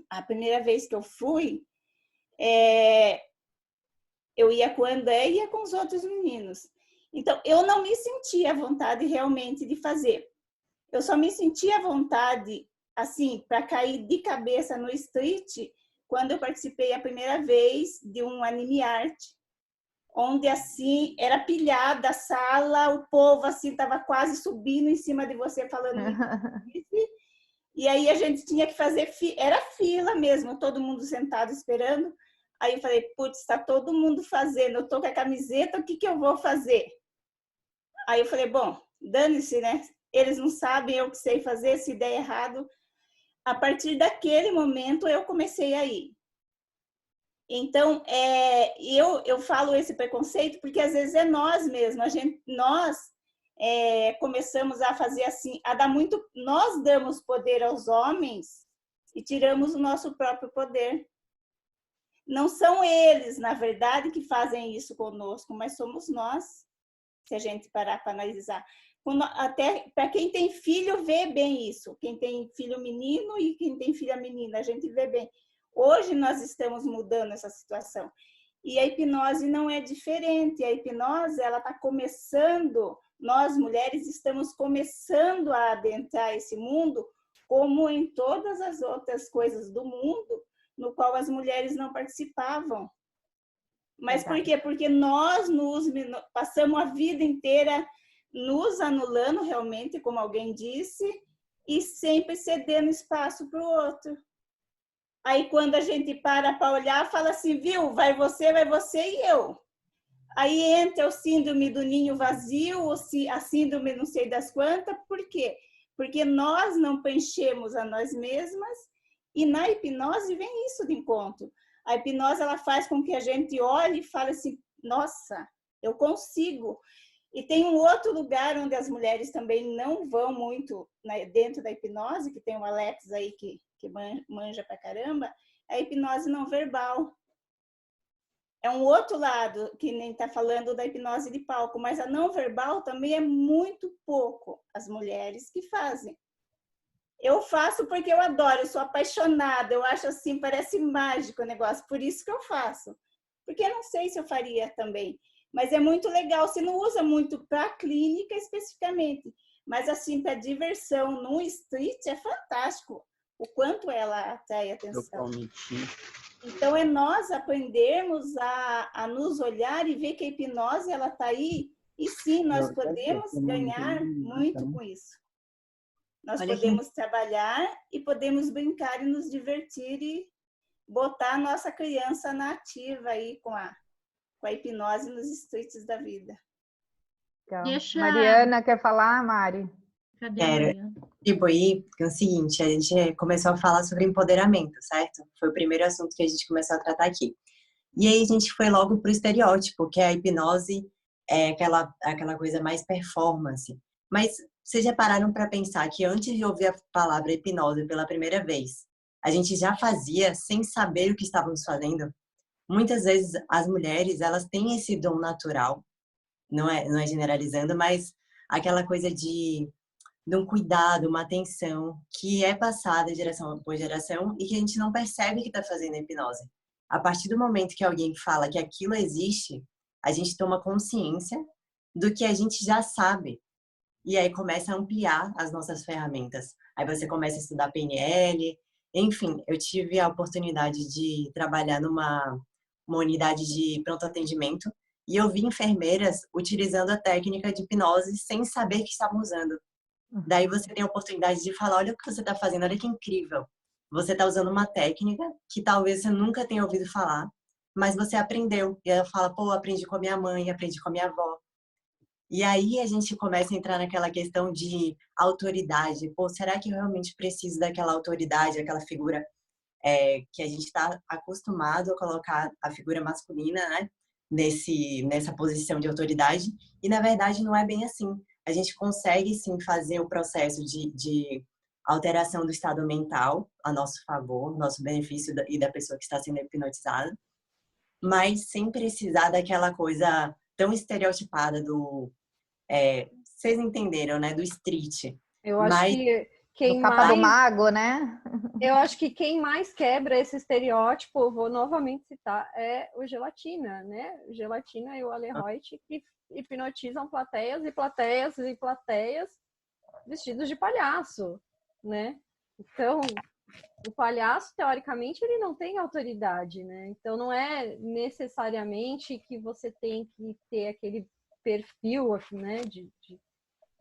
A primeira vez que eu fui, eu ia com o André e ia com os outros meninos. Então, eu não me sentia à vontade realmente de fazer. Eu só me sentia à vontade, assim, para cair de cabeça no street, quando eu participei a primeira vez de um anime art, onde, assim, era pilhada a sala, o povo, assim, estava quase subindo em cima de você, falando e aí a gente tinha que fazer, era fila mesmo, todo mundo sentado esperando. Aí eu falei, putz, está todo mundo fazendo, eu tô com a camiseta, o que que eu vou fazer? Aí eu falei, bom, dane-se, né? Eles não sabem, eu que sei fazer, se der errado. A partir daquele momento, eu comecei a ir. Então, eu falo esse preconceito porque às vezes é nós mesmos, nós começamos a fazer assim, a dar muito, nós damos poder aos homens e tiramos o nosso próprio poder. Não são eles, na verdade, que fazem isso conosco, mas somos nós, se a gente parar para analisar. Até para quem tem filho, vê bem isso. Quem tem filho menino e quem tem filha menina, a gente vê bem. Hoje nós estamos mudando essa situação. E a hipnose não é diferente. A hipnose, ela está começando, nós mulheres estamos começando a adentrar esse mundo, como em todas as outras coisas do mundo, no qual as mulheres não participavam. Mas por quê? Porque nós passamos a vida inteira nos anulando realmente, como alguém disse, e sempre cedendo espaço para o outro. Aí quando a gente para olhar, fala assim, viu, vai você e eu. Aí entra o síndrome do ninho vazio, a síndrome não sei das quantas, por quê? Porque nós não preenchemos a nós mesmas e na hipnose vem isso de encontro. A hipnose, ela faz com que a gente olhe e fale assim, nossa, eu consigo. E tem um outro lugar onde as mulheres também não vão muito, né, dentro da hipnose, que tem o Alex aí que manja pra caramba, é a hipnose não verbal. É um outro lado, que nem está falando da hipnose de palco, mas a não verbal também é muito pouco as mulheres que fazem. Eu faço porque eu adoro, eu sou apaixonada, eu acho assim, parece mágico o negócio, por isso que eu faço. Porque eu não sei se eu faria também, mas é muito legal, você não usa muito para a clínica especificamente, mas assim, para diversão, no street é fantástico, o quanto ela atrai atenção. Então, é nós aprendermos a nos olhar e ver que a hipnose, ela está aí, e sim, nós podemos ganhar muito com isso. Nós podemos trabalhar e podemos brincar e nos divertir e botar a nossa criança na ativa aí com a hipnose nos streets da vida. Então, Mariana, quer falar, Mari? Quero contribuir, porque é o seguinte, a gente começou a falar sobre empoderamento, certo? Foi o primeiro assunto que a gente começou a tratar aqui. E aí a gente foi logo para o estereótipo, que é a hipnose, aquela coisa mais performance. Mas vocês já pararam para pensar que antes de ouvir a palavra hipnose pela primeira vez, a gente já fazia sem saber o que estávamos fazendo? Muitas vezes as mulheres, elas têm esse dom natural, não é generalizando, mas aquela coisa de um cuidado, uma atenção que é passada geração por geração e que a gente não percebe que está fazendo a hipnose. A partir do momento que alguém fala que aquilo existe, a gente toma consciência do que a gente já sabe. E aí começa a ampliar as nossas ferramentas. Aí você começa a estudar PNL. Enfim, eu tive a oportunidade de trabalhar numa unidade de pronto atendimento e eu vi enfermeiras utilizando a técnica de hipnose sem saber que estavam usando. Daí você tem a oportunidade de falar, olha o que você está fazendo, olha que incrível. Você está usando uma técnica que talvez você nunca tenha ouvido falar, mas você aprendeu. E ela fala, pô, aprendi com a minha mãe, aprendi com a minha avó. E aí a gente começa a entrar naquela questão de autoridade. Pô, será que eu realmente preciso daquela autoridade, aquela figura que a gente está acostumado a colocar a figura masculina, né? Nessa posição de autoridade. E, na verdade, não é bem assim. A gente consegue, sim, fazer o processo de alteração do estado mental a nosso favor, nosso benefício e da pessoa que está sendo hipnotizada. mas sem precisar daquela coisa tão estereotipada do... vocês entenderam, né? Do street. Eu acho Mas que quem Do capa mais... do mago, né? Eu acho que quem mais quebra esse estereótipo, vou novamente citar, é o Gelatina, né? O Gelatina e o Aleroy, que hipnotizam plateias e plateias e plateias vestidos de palhaço, né? Então, o palhaço, teoricamente, ele não tem autoridade, né? Então, não é necessariamente que você tem que ter aquele perfil, né,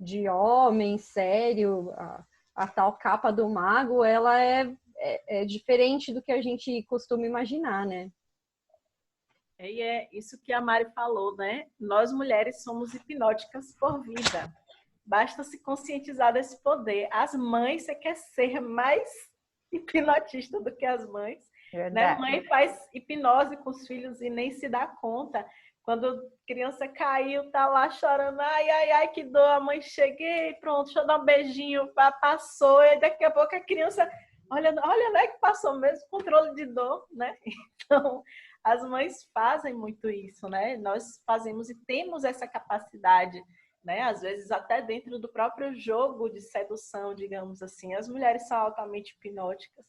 de homem sério. A tal capa do mago, ela é diferente do que a gente costuma imaginar, né? E é isso que a Mari falou, né? Nós mulheres somos hipnóticas por vida. Basta se conscientizar desse poder. As mães, você quer ser mais hipnotista do que as mães. Né? Mãe faz hipnose com os filhos e nem se dá conta. Quando a criança caiu, tá lá chorando, ai, ai, ai, que dor, a mãe cheguei, pronto, deixa eu dar um beijinho, passou, e daqui a pouco a criança, olha, né, que passou mesmo, controle de dor, né? Então, as mães fazem muito isso, né? Nós fazemos e temos essa capacidade, né? Às vezes até dentro do próprio jogo de sedução, digamos assim, as mulheres são altamente hipnóticas,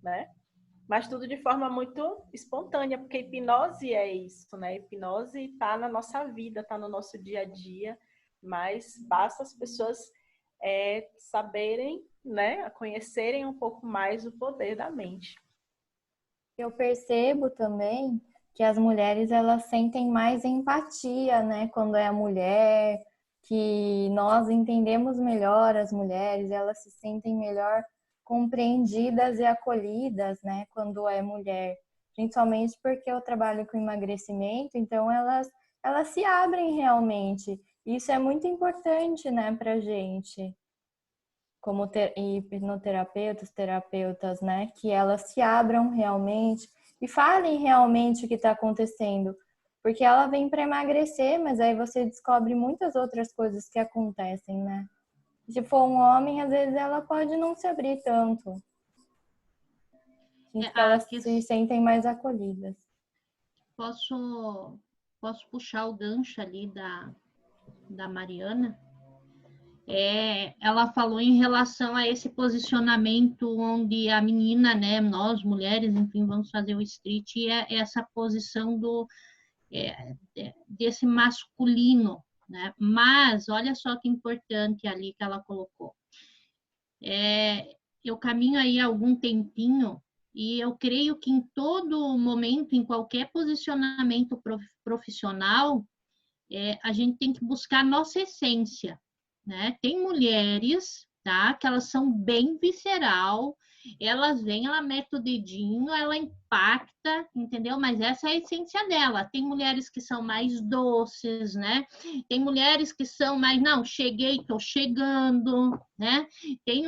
né? Mas tudo de forma muito espontânea, porque hipnose é isso, né? Hipnose está na nossa vida, está no nosso dia a dia, mas basta as pessoas saberem, né? Conhecerem um pouco mais o poder da mente. Eu percebo também que as mulheres, elas sentem mais empatia, né? Quando é a mulher, que nós entendemos melhor as mulheres, elas se sentem melhor compreendidas e acolhidas, né, quando é mulher, principalmente porque eu trabalho com emagrecimento, então elas se abrem realmente. Isso é muito importante, né, pra gente, como hipnoterapeutas, terapeutas, né, que elas se abram realmente e falem realmente o que está acontecendo, porque ela vem para emagrecer, mas aí você descobre muitas outras coisas que acontecem, né? Se for um homem, às vezes ela pode não se abrir tanto. Elas se sentem mais acolhidas. Posso puxar o gancho ali da Mariana? Ela falou em relação a esse posicionamento onde a menina, né, nós mulheres, enfim, vamos fazer o street, e essa posição desse masculino, né? Mas olha só que importante ali que ela colocou. Eu caminho aí há algum tempinho e eu creio que em todo momento, em qualquer posicionamento profissional, a gente tem que buscar a nossa essência, né? Tem mulheres, tá? Que elas são bem visceral, elas vêm, ela mete o dedinho, ela impacta, entendeu? Mas essa é a essência dela. Tem mulheres que são mais doces, né? Tem mulheres que são mais, não, cheguei, tô chegando, né? Tem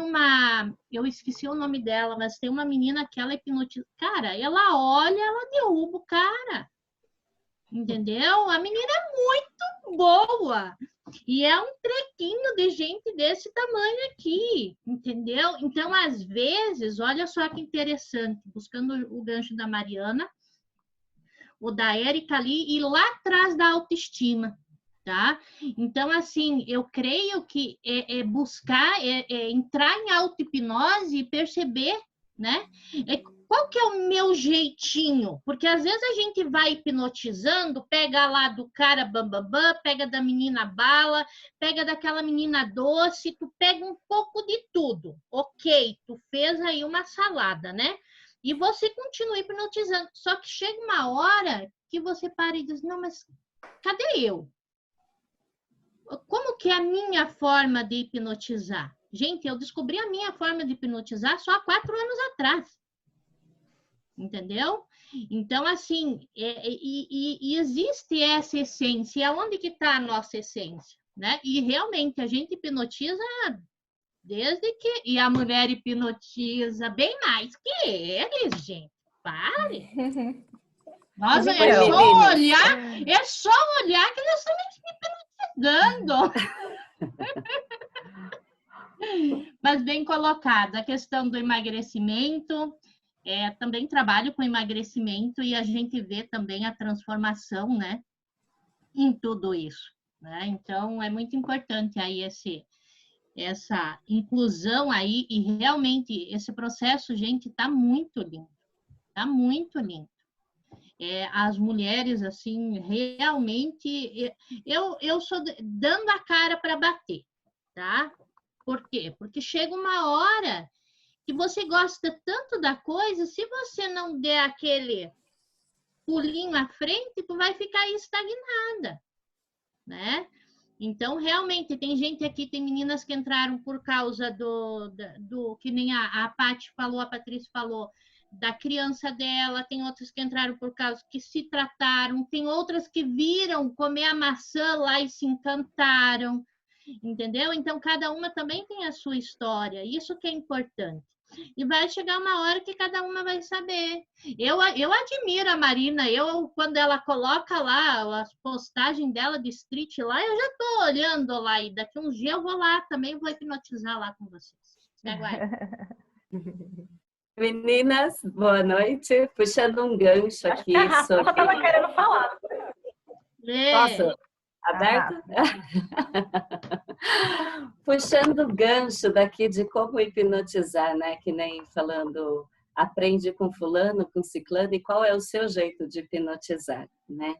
eu esqueci o nome dela, mas tem uma menina que ela hipnotiza. Cara, ela olha, ela derruba o cara. Entendeu? A menina é muito boa. E é um trequinho de gente desse tamanho aqui, entendeu? Então, às vezes, olha só que interessante, buscando o gancho da Mariana, o da Érica ali, e lá atrás da autoestima, tá? Então, assim, eu creio que buscar, entrar em auto-hipnose e perceber, né? Qual que é o meu jeitinho? Porque às vezes a gente vai hipnotizando, pega lá do cara bambambam, pega da menina bala, pega daquela menina doce, tu pega um pouco de tudo. Ok, tu fez aí uma salada, né? E você continua hipnotizando. Só que chega uma hora que você para e diz, não, mas cadê eu? Como que é a minha forma de hipnotizar? Gente, eu descobri a minha forma de hipnotizar só há 4 anos atrás. Entendeu? Então, assim, e existe essa essência. E aonde que está a nossa essência? Né? E realmente, a gente hipnotiza desde que... E a mulher hipnotiza bem mais que eles, gente. Pare! Nossa, é só olhar que eles estão me hipnotizando. Mas bem colocado, a questão do emagrecimento... também trabalho com emagrecimento e a gente vê também a transformação, né, em tudo isso, né? Então, é muito importante aí essa inclusão aí e realmente esse processo, gente, tá muito lindo, tá muito lindo. As mulheres, assim, realmente, eu sou dando a cara para bater, tá? Por quê? Porque chega uma hora que você gosta tanto da coisa, se você não der aquele pulinho à frente, tu vai ficar estagnada, né? Então, realmente, tem gente aqui, tem meninas que entraram por causa do que nem a Paty falou, a Patrícia falou, da criança dela, tem outras que entraram por causa que se trataram, tem outras que viram comer a maçã lá e se encantaram, entendeu? Então, cada uma também tem a sua história, isso que é importante. E vai chegar uma hora que cada uma vai saber. Eu admiro a Marina, quando ela coloca lá as postagens dela de street lá, eu já estou olhando lá, e daqui uns dias eu vou lá também, vou hipnotizar lá com vocês. Me aguarde. Meninas, boa noite. Puxando um gancho aqui sobre... Eu estava querendo falar. Posso? Aberto? Puxando o gancho daqui de como hipnotizar, né? Que nem falando, aprende com fulano, com ciclano, e qual é o seu jeito de hipnotizar, né?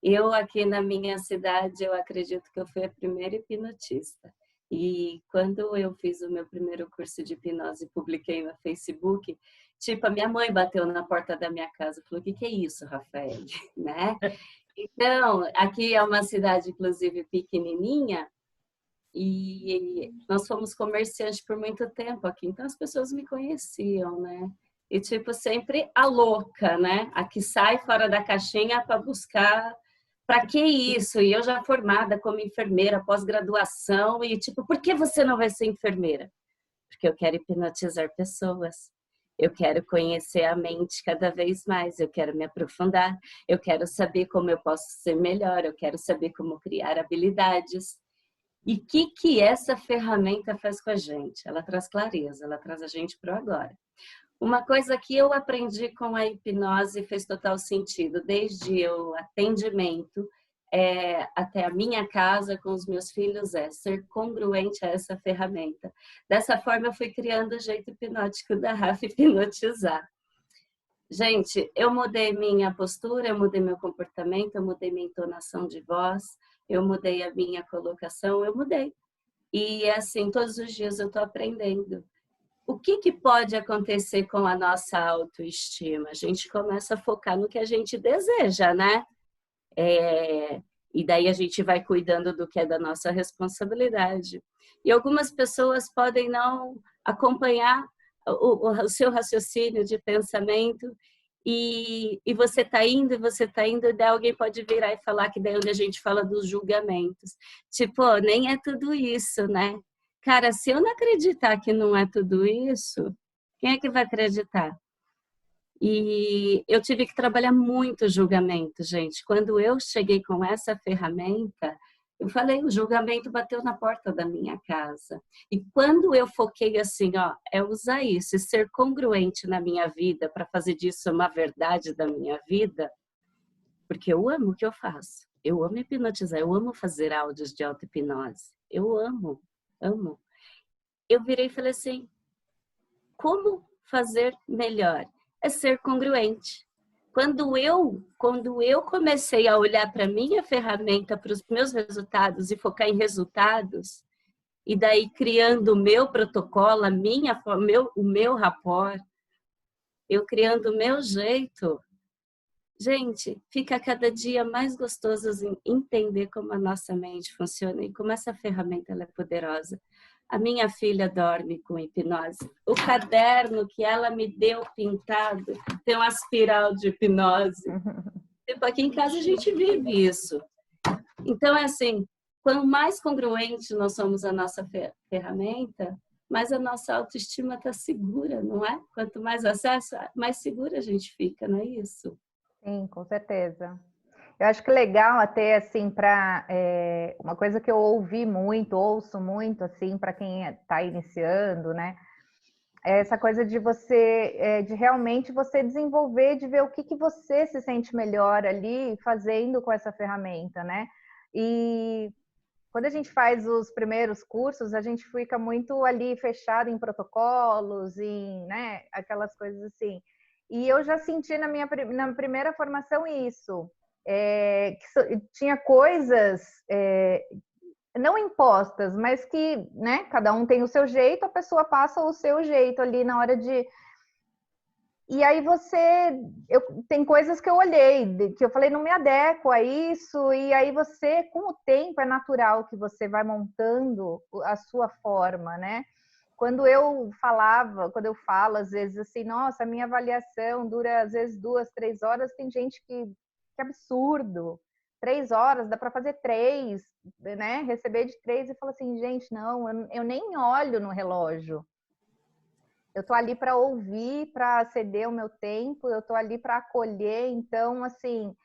Eu aqui na minha cidade, eu acredito que eu fui a primeira hipnotista. E quando eu fiz o meu primeiro curso de hipnose e publiquei no Facebook, tipo, a minha mãe bateu na porta da minha casa e falou, o que é isso, Rafael? Né? Então, aqui é uma cidade, inclusive, pequenininha, e nós fomos comerciantes por muito tempo aqui, então as pessoas me conheciam, né? E, tipo, sempre a louca, né? A que sai fora da caixinha para buscar... Para que isso? E eu já formada como enfermeira, pós-graduação, e tipo, por que você não vai ser enfermeira? Porque eu quero hipnotizar pessoas, eu quero conhecer a mente cada vez mais, eu quero me aprofundar, eu quero saber como eu posso ser melhor, eu quero saber como criar habilidades. E o que essa ferramenta faz com a gente? Ela traz clareza, ela traz a gente para o agora. Uma coisa que eu aprendi com a hipnose fez total sentido, desde o atendimento até a minha casa com os meus filhos, ser congruente a essa ferramenta. Dessa forma, eu fui criando o jeito hipnótico da Rafa hipnotizar. Gente, eu mudei minha postura, eu mudei meu comportamento, eu mudei minha entonação de voz, eu mudei a minha colocação, eu mudei. E assim, todos os dias eu estou aprendendo. O que pode acontecer com a nossa autoestima? A gente começa a focar no que a gente deseja, né? E daí a gente vai cuidando do que é da nossa responsabilidade. E algumas pessoas podem não acompanhar o seu raciocínio de pensamento e você está indo, e daí alguém pode virar e falar que daí onde a gente fala dos julgamentos. Tipo, nem é tudo isso, né? Cara, se eu não acreditar que não é tudo isso, quem é que vai acreditar? E eu tive que trabalhar muito julgamento, gente. Quando eu cheguei com essa ferramenta, eu falei, o julgamento bateu na porta da minha casa. E quando eu foquei assim, usar isso e ser congruente na minha vida para fazer disso uma verdade da minha vida, porque eu amo o que eu faço. Eu amo hipnotizar, eu amo fazer áudios de auto-hipnose. Eu amo. Eu virei e falei assim, como fazer melhor? É ser congruente. Quando eu comecei a olhar para a minha ferramenta, para os meus resultados e focar em resultados, e daí criando o meu protocolo, o meu rapport, eu criando o meu jeito, gente, fica cada dia mais gostoso entender como a nossa mente funciona e como essa ferramenta ela é poderosa. A minha filha dorme com hipnose. O caderno que ela me deu pintado tem uma espiral de hipnose. Tipo, aqui em casa a gente vive isso. Então, é assim, quanto mais congruente nós somos a nossa ferramenta, mais a nossa autoestima está segura, não é? Quanto mais acesso, mais segura a gente fica, não é isso? Sim, com certeza. Eu acho que legal até, assim, uma coisa que eu ouço muito, assim, para quem está iniciando, né? Essa coisa de você, de realmente você desenvolver, de ver o que você se sente melhor ali fazendo com essa ferramenta, né? E quando a gente faz os primeiros cursos, a gente fica muito ali fechado em protocolos, em, né, aquelas coisas assim. E eu já senti na primeira formação isso, que tinha coisas não impostas, mas que, né, cada um tem o seu jeito, a pessoa passa o seu jeito ali na hora de... E aí tem coisas que eu olhei, que eu falei, não me adequo a isso, e aí você, com o tempo, é natural que você vai montando a sua forma, né? Quando eu falo, às vezes, assim, nossa, a minha avaliação dura, às vezes, 2, 3 horas, tem gente que absurdo. 3 horas, dá para fazer 3, né? Receber de 3 e falar assim, gente, não, eu nem olho no relógio. Eu tô ali para ouvir, para ceder o meu tempo, eu tô ali para acolher. Então, assim,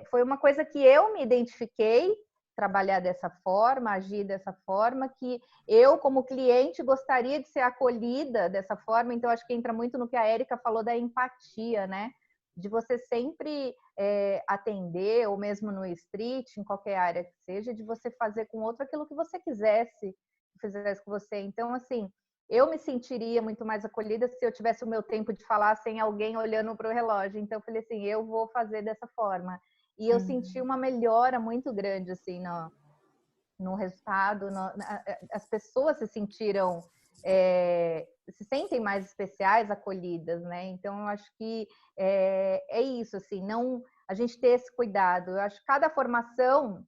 foi uma coisa que eu me identifiquei, trabalhar dessa forma, agir dessa forma, que eu, como cliente, gostaria de ser acolhida dessa forma. Então, acho que entra muito no que a Érica falou da empatia, né? De você sempre atender, ou mesmo no street, em qualquer área que seja, de você fazer com o outro aquilo que você quisesse que fizesse com você. Então, assim, eu me sentiria muito mais acolhida se eu tivesse o meu tempo de falar sem alguém olhando para o relógio. Então, eu falei assim, eu vou fazer dessa forma. E eu senti uma melhora muito grande, assim, no resultado. As pessoas se sentiram... se sentem mais especiais, acolhidas, né? Então, eu acho que é isso, assim, não a gente ter esse cuidado. Eu acho que cada formação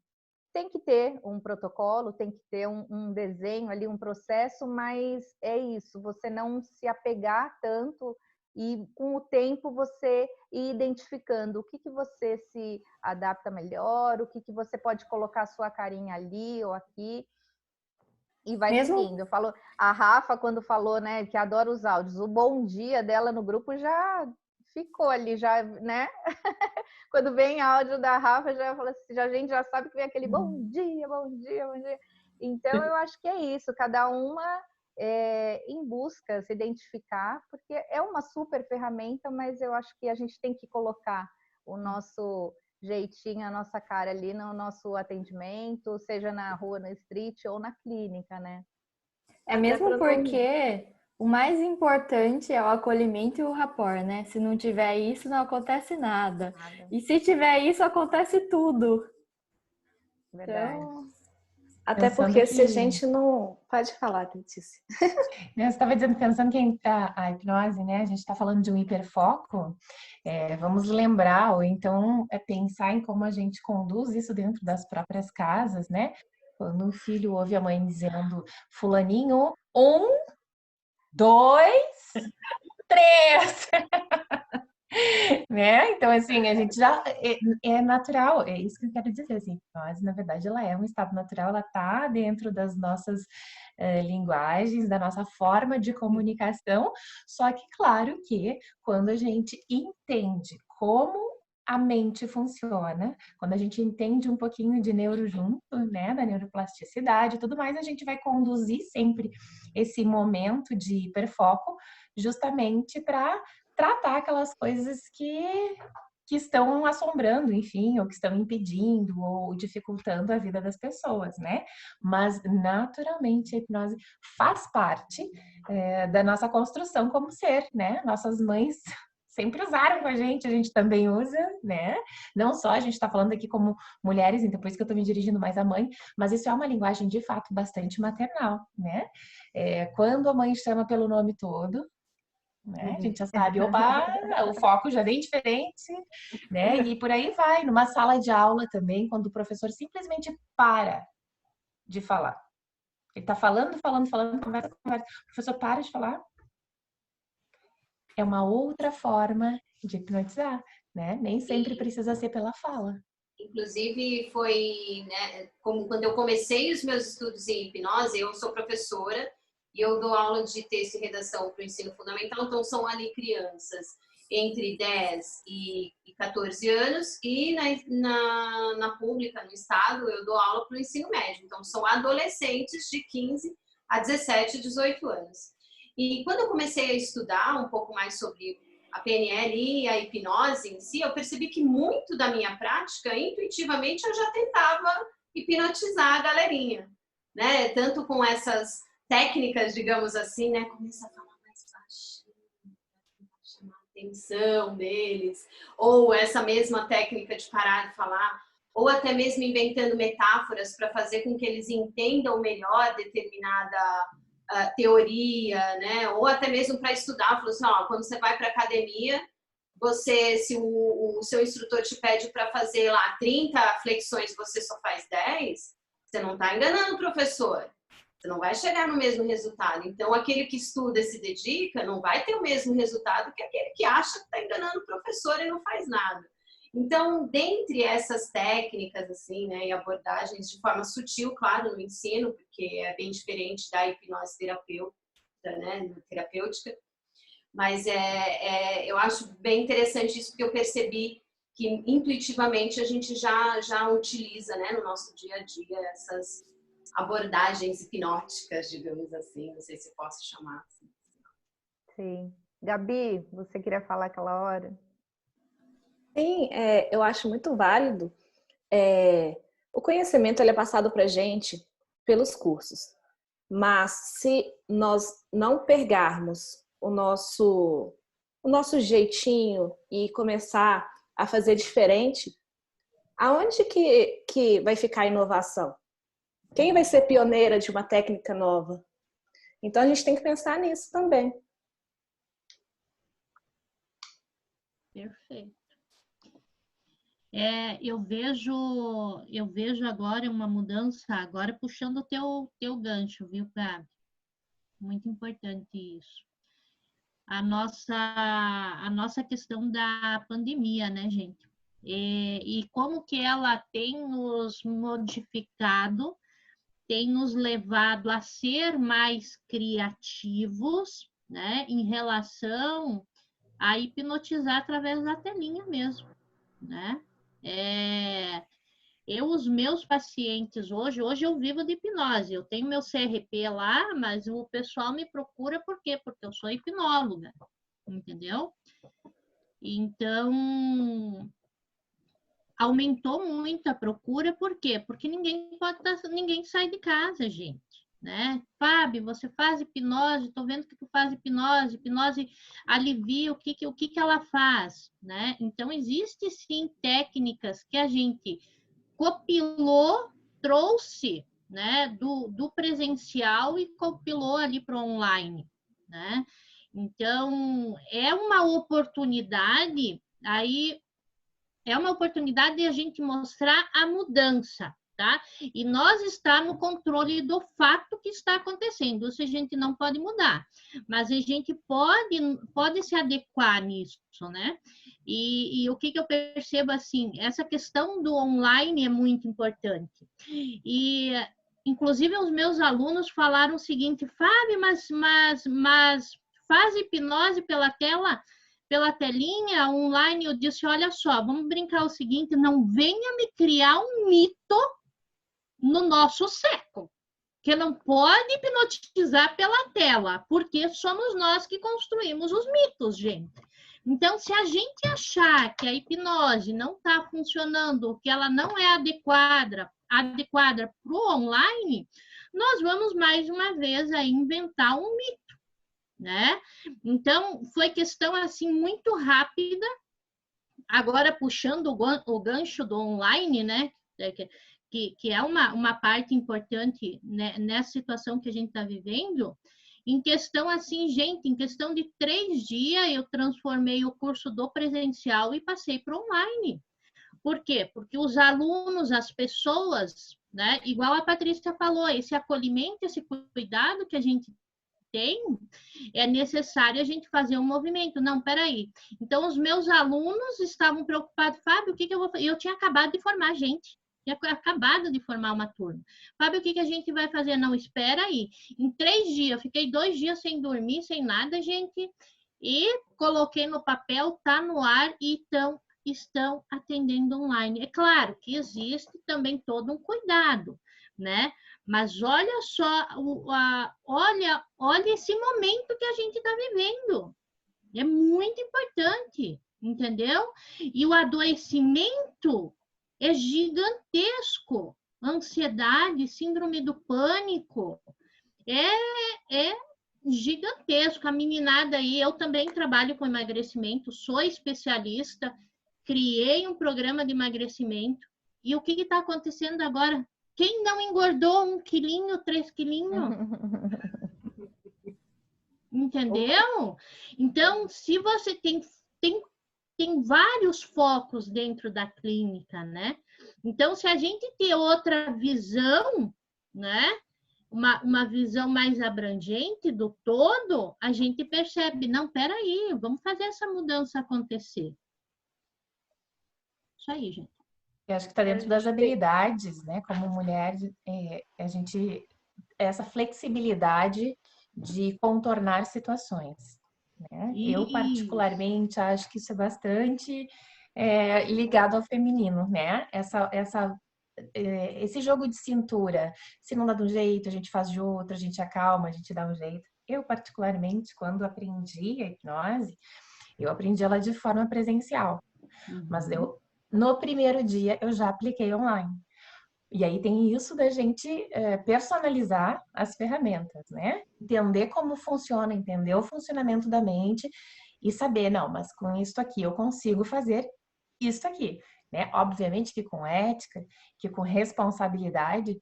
tem que ter um protocolo, tem que ter um desenho ali, um processo, mas é isso, você não se apegar tanto e com o tempo você ir identificando o que você se adapta melhor, o que você pode colocar a sua carinha ali ou aqui. E vai seguindo. Eu falo, a Rafa, quando falou, né, que adora os áudios, o bom dia dela no grupo já ficou ali, já, né? Quando vem áudio da Rafa, já fala assim, a gente já sabe que vem aquele bom dia, bom dia, bom dia. Então, eu acho que é isso, cada uma em busca, se identificar, porque é uma super ferramenta, mas eu acho que a gente tem que colocar o nosso jeitinho, a nossa cara ali no nosso atendimento, seja na rua, no street ou na clínica, né? É mesmo porque o mais importante é o acolhimento e o rapport, né? Se não tiver isso, não acontece nada. E se tiver isso, acontece tudo. Verdade. Então, até porque se a gente não... Pode falar, Letícia. Você estava dizendo, pensando que a hipnose, né? A gente está falando de um hiperfoco. Vamos lembrar, ou então pensar em como a gente conduz isso dentro das próprias casas, né? Quando o filho ouve a mãe dizendo, fulaninho, 1, 2, 3. Né? Então, assim, a gente já é natural, é isso que eu quero dizer, assim, nós, na verdade, ela é um estado natural, ela tá dentro das nossas linguagens, da nossa forma de comunicação, só que, claro que quando a gente entende como a mente funciona, quando a gente entende um pouquinho de neuro junto, né, da neuroplasticidade e tudo mais, a gente vai conduzir sempre esse momento de hiperfoco justamente para tratar aquelas coisas que estão assombrando, enfim, ou que estão impedindo ou dificultando a vida das pessoas, né? Mas, naturalmente, a hipnose faz parte da nossa construção como ser, né? Nossas mães sempre usaram com a gente também usa, né? Não só a gente está falando aqui como mulheres, então por isso que eu estou me dirigindo mais à mãe, mas isso é uma linguagem, de fato, bastante maternal, né? Quando a mãe chama pelo nome todo, né? A gente já sabe, opa, o foco já vem diferente, né? E por aí vai, numa sala de aula também, quando o professor simplesmente para de falar. Ele tá falando, conversa. O professor para de falar. É uma outra forma de hipnotizar, né? Nem sempre precisa ser pela fala. Inclusive, foi, né, como quando eu comecei os meus estudos em hipnose, eu sou professora, e eu dou aula de texto e redação para o ensino fundamental, então são ali crianças entre 10 e 14 anos, e na pública, no estado, eu dou aula para o ensino médio, então são adolescentes de 15 a 17, 18 anos. E quando eu comecei a estudar um pouco mais sobre a PNL e a hipnose em si, eu percebi que muito da minha prática, intuitivamente, eu já tentava hipnotizar a galerinha, né? Tanto com essas técnicas, digamos assim, né? Começa a falar mais baixinho, chamar a atenção deles, ou essa mesma técnica de parar de falar, ou até mesmo inventando metáforas para fazer com que eles entendam melhor determinada teoria, né? Ou até mesmo para estudar, falou assim, ó, quando você vai para academia, se o seu instrutor te pede para fazer lá 30 flexões, você só faz 10, você não está enganando o professor. Você não vai chegar no mesmo resultado. Então, aquele que estuda e se dedica não vai ter o mesmo resultado que aquele que acha que está enganando o professor e não faz nada. Então, dentre essas técnicas, assim, né, e abordagens de forma sutil, claro, no ensino, porque é bem diferente da hipnose terapêutica, né, terapêutica, mas eu acho bem interessante isso, porque eu percebi que intuitivamente a gente já utiliza, né, no nosso dia a dia essas abordagens hipnóticas, digamos assim, não sei se posso chamar assim. Sim. Gabi, você queria falar aquela hora? Sim, eu acho muito válido. O conhecimento ele é passado para a gente pelos cursos, mas se nós não pegarmos o nosso jeitinho e começar a fazer diferente, aonde que vai ficar a inovação? Quem vai ser pioneira de uma técnica nova? Então a gente tem que pensar nisso também. Perfeito. Eu vejo agora uma mudança, agora puxando o teu gancho, viu, Gabi? Muito importante isso. A nossa questão da pandemia, né, gente? E como que ela tem nos modificado, tem nos levado a ser mais criativos, né, em relação a hipnotizar através da telinha mesmo, né? Os meus pacientes hoje eu vivo de hipnose, eu tenho meu CRP lá, mas o pessoal me procura por quê? Porque eu sou hipnóloga, entendeu? Então, aumentou muito a procura, por quê? Porque ninguém sai de casa, gente, né? Fábio, você faz hipnose, tô vendo que tu faz hipnose alivia, o que ela faz, né? Então, existe sim técnicas que a gente copilou, trouxe, né, do presencial e copilou ali para o online, né? Então, é uma oportunidade de a gente mostrar a mudança, tá? E nós estamos no controle do fato que está acontecendo, ou seja, a gente não pode mudar, mas a gente pode se adequar nisso, né? E o que eu percebo, assim, essa questão do online é muito importante. E, inclusive, os meus alunos falaram o seguinte, Fábio, mas faz hipnose pela telinha, online. Eu disse, olha só, vamos brincar o seguinte, não venha me criar um mito no nosso século, que não pode hipnotizar pela tela, porque somos nós que construímos os mitos, gente. Então, se a gente achar que a hipnose não está funcionando, que ela não é adequada para o online, nós vamos mais uma vez aí inventar um mito, né? Então, foi questão assim muito rápida. Agora, puxando o gancho do online, né? Que é uma parte importante, né, nessa situação que a gente está vivendo. Em questão assim, gente, em questão de 3 dias, eu transformei o curso do presencial e passei para online. Por quê? Porque os alunos, as pessoas, né? Igual a Patrícia falou, esse acolhimento, esse cuidado que a gente tem, é necessário a gente fazer um movimento. Não, peraí. Então, os meus alunos estavam preocupados, Fábio, o que eu vou fazer? Eu tinha acabado de formar gente. Tinha acabado de formar uma turma. Fábio, o que a gente vai fazer? Não, espera aí. Em 3 dias, eu fiquei 2 dias sem dormir, sem nada, gente. E coloquei no papel, tá no ar, e estão atendendo online. É claro que existe também todo um cuidado, né? Mas olha só, olha esse momento que a gente está vivendo. É muito importante, entendeu? E o adoecimento é gigantesco. Ansiedade, síndrome do pânico, é gigantesco. A meninada aí, eu também trabalho com emagrecimento, sou especialista, criei um programa de emagrecimento. E o que está acontecendo agora? Quem não engordou 1 quilinho, 3 quilinhos? Entendeu? Então, se você tem vários focos dentro da clínica, né? Então, se a gente ter outra visão, né? Uma visão mais abrangente do todo, a gente percebe, não, peraí, vamos fazer essa mudança acontecer. Isso aí, gente. Eu acho que está dentro das habilidades, né? Como mulher, a gente essa flexibilidade de contornar situações, né? Eu particularmente acho que isso é bastante ligado ao feminino, né? Esse jogo de cintura, se não dá de um jeito, a gente faz de outro, a gente acalma, a gente dá um jeito. Eu particularmente, quando aprendi a hipnose, eu aprendi ela de forma presencial, mas no primeiro dia eu já apliquei online. E aí tem isso da gente personalizar as ferramentas, né? Entender como funciona, entender o funcionamento da mente e saber, não, mas com isso aqui eu consigo fazer isso aqui, né? Obviamente que com ética, que com responsabilidade.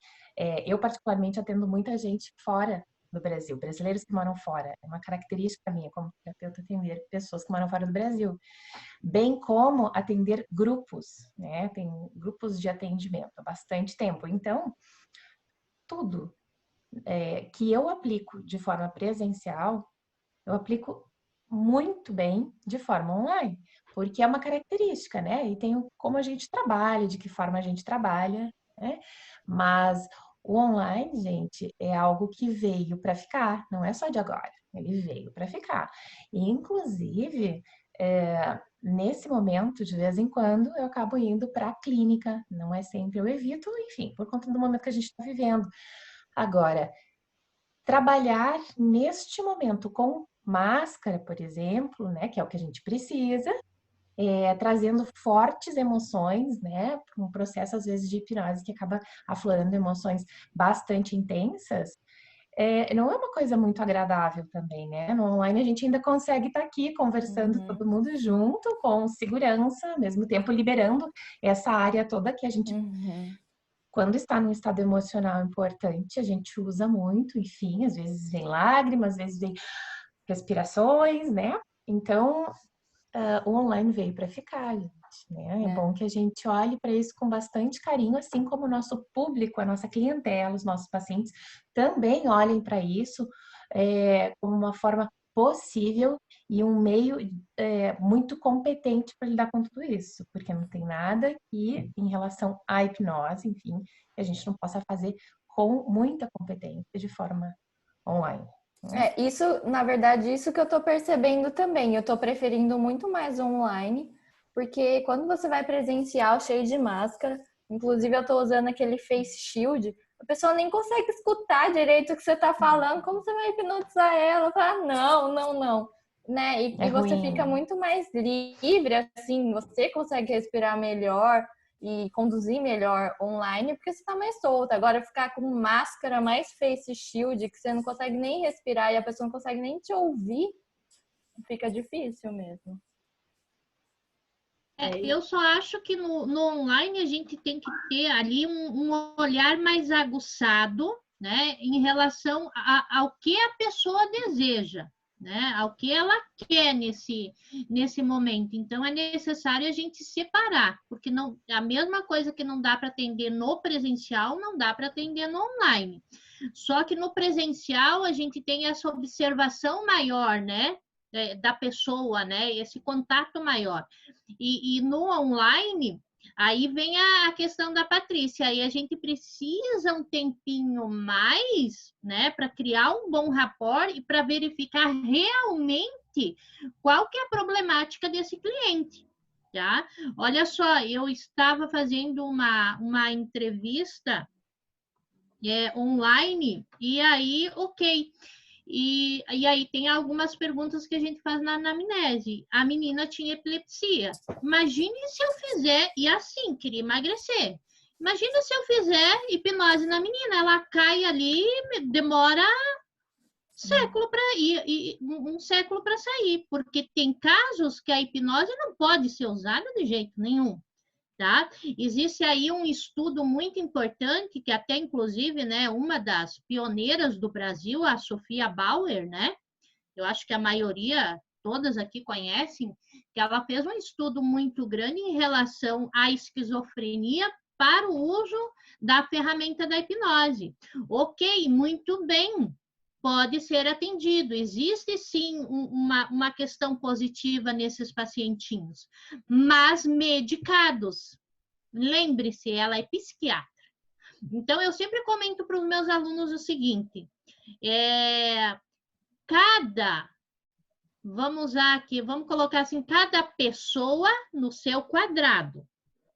Eu particularmente atendo muita gente fora do Brasil, brasileiros que moram fora. É uma característica minha como terapeuta atender pessoas que moram fora do Brasil. Bem como atender grupos, né? Tem grupos de atendimento há bastante tempo. Então, tudo que eu aplico de forma presencial, eu aplico muito bem de forma online, porque é uma característica, né? E tem como a gente trabalha, de que forma a gente trabalha, né? Mas o online, gente, é algo que veio para ficar, não é só de agora, ele veio para ficar. E, inclusive, nesse momento, de vez em quando, eu acabo indo para a clínica, não é sempre, eu evito, enfim, por conta do momento que a gente está vivendo. Agora, trabalhar neste momento com máscara, por exemplo, né, que é o que a gente precisa, trazendo fortes emoções, né, um processo às vezes de hipnose que acaba aflorando emoções bastante intensas, não é uma coisa muito agradável também, né? No online a gente ainda consegue estar aqui conversando todo mundo junto, com segurança, ao mesmo tempo liberando essa área toda que a gente, quando está num estado emocional importante, a gente usa muito, enfim, às vezes vem lágrimas, às vezes vem respirações, né? Então, o online veio para ficar, gente, né? É bom que a gente olhe para isso com bastante carinho, assim como o nosso público, a nossa clientela, os nossos pacientes também olhem para isso como uma forma possível e um meio muito competente para lidar com tudo isso, porque não tem nada que, em relação à hipnose, enfim, que a gente não possa fazer com muita competência de forma online. Isso, na verdade, isso que eu tô percebendo também. Eu tô preferindo muito mais online, porque quando você vai presencial cheio de máscara, inclusive eu tô usando aquele face shield, a pessoa nem consegue escutar direito o que você tá falando, como você vai hipnotizar ela? Fala, não, né? E você fica muito mais livre, assim, você consegue respirar melhor e conduzir melhor online, porque você tá mais solta. Agora, ficar com máscara, mais face shield, que você não consegue nem respirar e a pessoa não consegue nem te ouvir, fica difícil mesmo. Eu só acho que no online a gente tem que ter ali um olhar mais aguçado, né, em relação ao que a pessoa deseja, né, ao que ela quer nesse momento. Então, é necessário a gente separar, porque não, a mesma coisa que não dá para atender no presencial, não dá para atender no online. Só que no presencial a gente tem essa observação maior, né, da pessoa, né, esse contato maior. E no online, aí vem a questão da Patrícia, aí a gente precisa um tempinho mais, né, para criar um bom rapport e para verificar realmente qual que é a problemática desse cliente, tá? Olha só, eu estava fazendo uma entrevista online, e aí, ok. E aí tem algumas perguntas que a gente faz na anamnese. A menina tinha epilepsia. Imagine se eu fizer, e assim, queria emagrecer. Imagina se eu fizer hipnose na menina, ela cai ali, demora século para ir, um século para sair, porque tem casos que a hipnose não pode ser usada de jeito nenhum. Tá? Existe aí um estudo muito importante, que até, inclusive, né, uma das pioneiras do Brasil, a Sofia Bauer, né? Eu acho que a maioria, todas aqui conhecem, que ela fez um estudo muito grande em relação à esquizofrenia para o uso da ferramenta da hipnose. Ok, muito bem, pode ser atendido. Existe sim uma questão positiva nesses pacientinhos, mas medicados. Lembre-se, ela é psiquiatra. Então, eu sempre comento para os meus alunos o seguinte: vamos usar aqui, vamos colocar assim, cada pessoa no seu quadrado,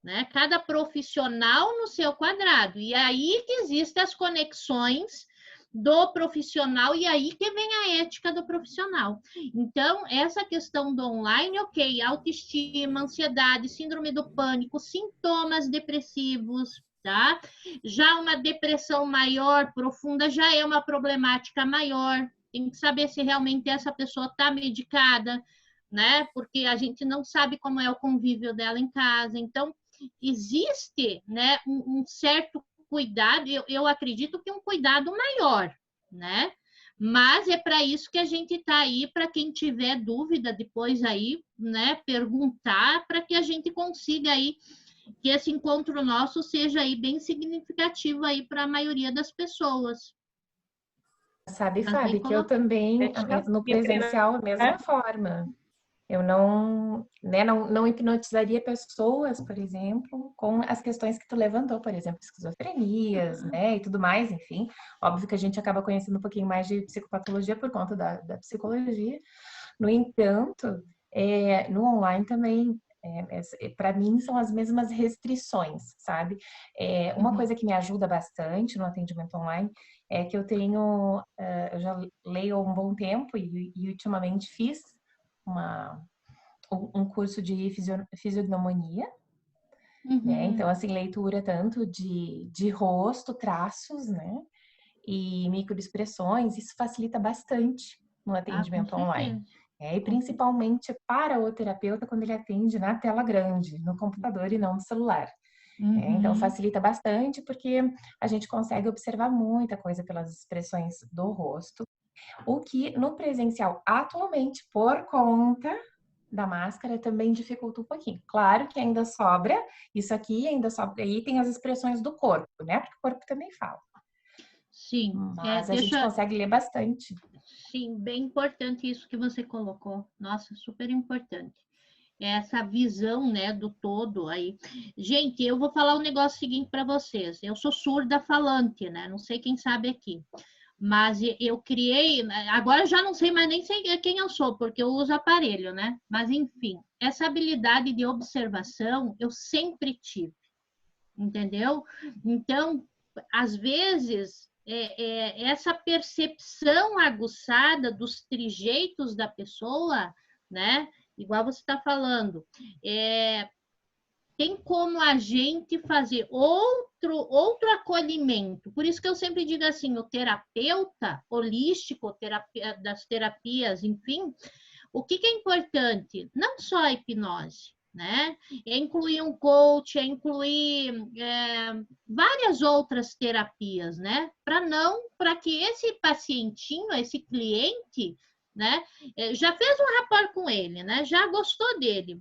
né? Cada profissional no seu quadrado. E aí que existem as conexões do profissional, e aí que vem a ética do profissional. Então, essa questão do online, ok, autoestima, ansiedade, síndrome do pânico, sintomas depressivos, tá? Já uma depressão maior, profunda, já é uma problemática maior. Tem que saber se realmente essa pessoa está medicada, né? Porque a gente não sabe como é o convívio dela em casa. Então, existe, né, um certo cuidado, eu acredito que um cuidado maior, né? Mas é para isso que a gente está aí, para quem tiver dúvida depois aí, né, perguntar, para que a gente consiga aí, que esse encontro nosso seja aí bem significativo aí para a maioria das pessoas. Sabe, Fábio, que eu também, no presencial, a mesma forma. Eu não hipnotizaria pessoas, por exemplo, com as questões que tu levantou, por exemplo, esquizofrenias, né, e tudo mais, enfim. Óbvio que a gente acaba conhecendo um pouquinho mais de psicopatologia por conta da psicologia. No entanto, no online também, para mim, são as mesmas restrições, sabe? Uma coisa que me ajuda bastante no atendimento online é que eu já leio há um bom tempo e ultimamente fiz um curso de fisiognomonia, né? Então, assim, leitura tanto de rosto, traços, né? E microexpressões, isso facilita bastante no atendimento online. E principalmente para o terapeuta quando ele atende na tela grande, no computador e não no celular. Então, facilita bastante porque a gente consegue observar muita coisa pelas expressões do rosto. O que no presencial, atualmente, por conta da máscara, também dificulta um pouquinho. Claro que ainda sobra isso aqui, ainda sobra. Aí tem as expressões do corpo, né? Porque o corpo também fala. Sim. Mas a gente consegue ler bastante. Sim, bem importante isso que você colocou. Nossa, super importante. Essa visão, né, do todo aí. Gente, eu vou falar um negócio seguinte para vocês. Eu sou surda falante, né? Não sei quem sabe aqui. Mas eu criei, agora já não sei mais nem quem eu sou, porque eu uso aparelho, né? Mas enfim, essa habilidade de observação eu sempre tive, entendeu? Então, às vezes, essa percepção aguçada dos trejeitos da pessoa, né? Igual você está falando, tem como a gente fazer outro acolhimento. Por isso que eu sempre digo assim, o terapeuta holístico, das terapias, enfim, o que é importante? Não só a hipnose, né? É incluir um coach, é incluir várias outras terapias, né? Para que esse pacientinho, esse cliente, né? Já fez um rapport com ele, né? Já gostou dele,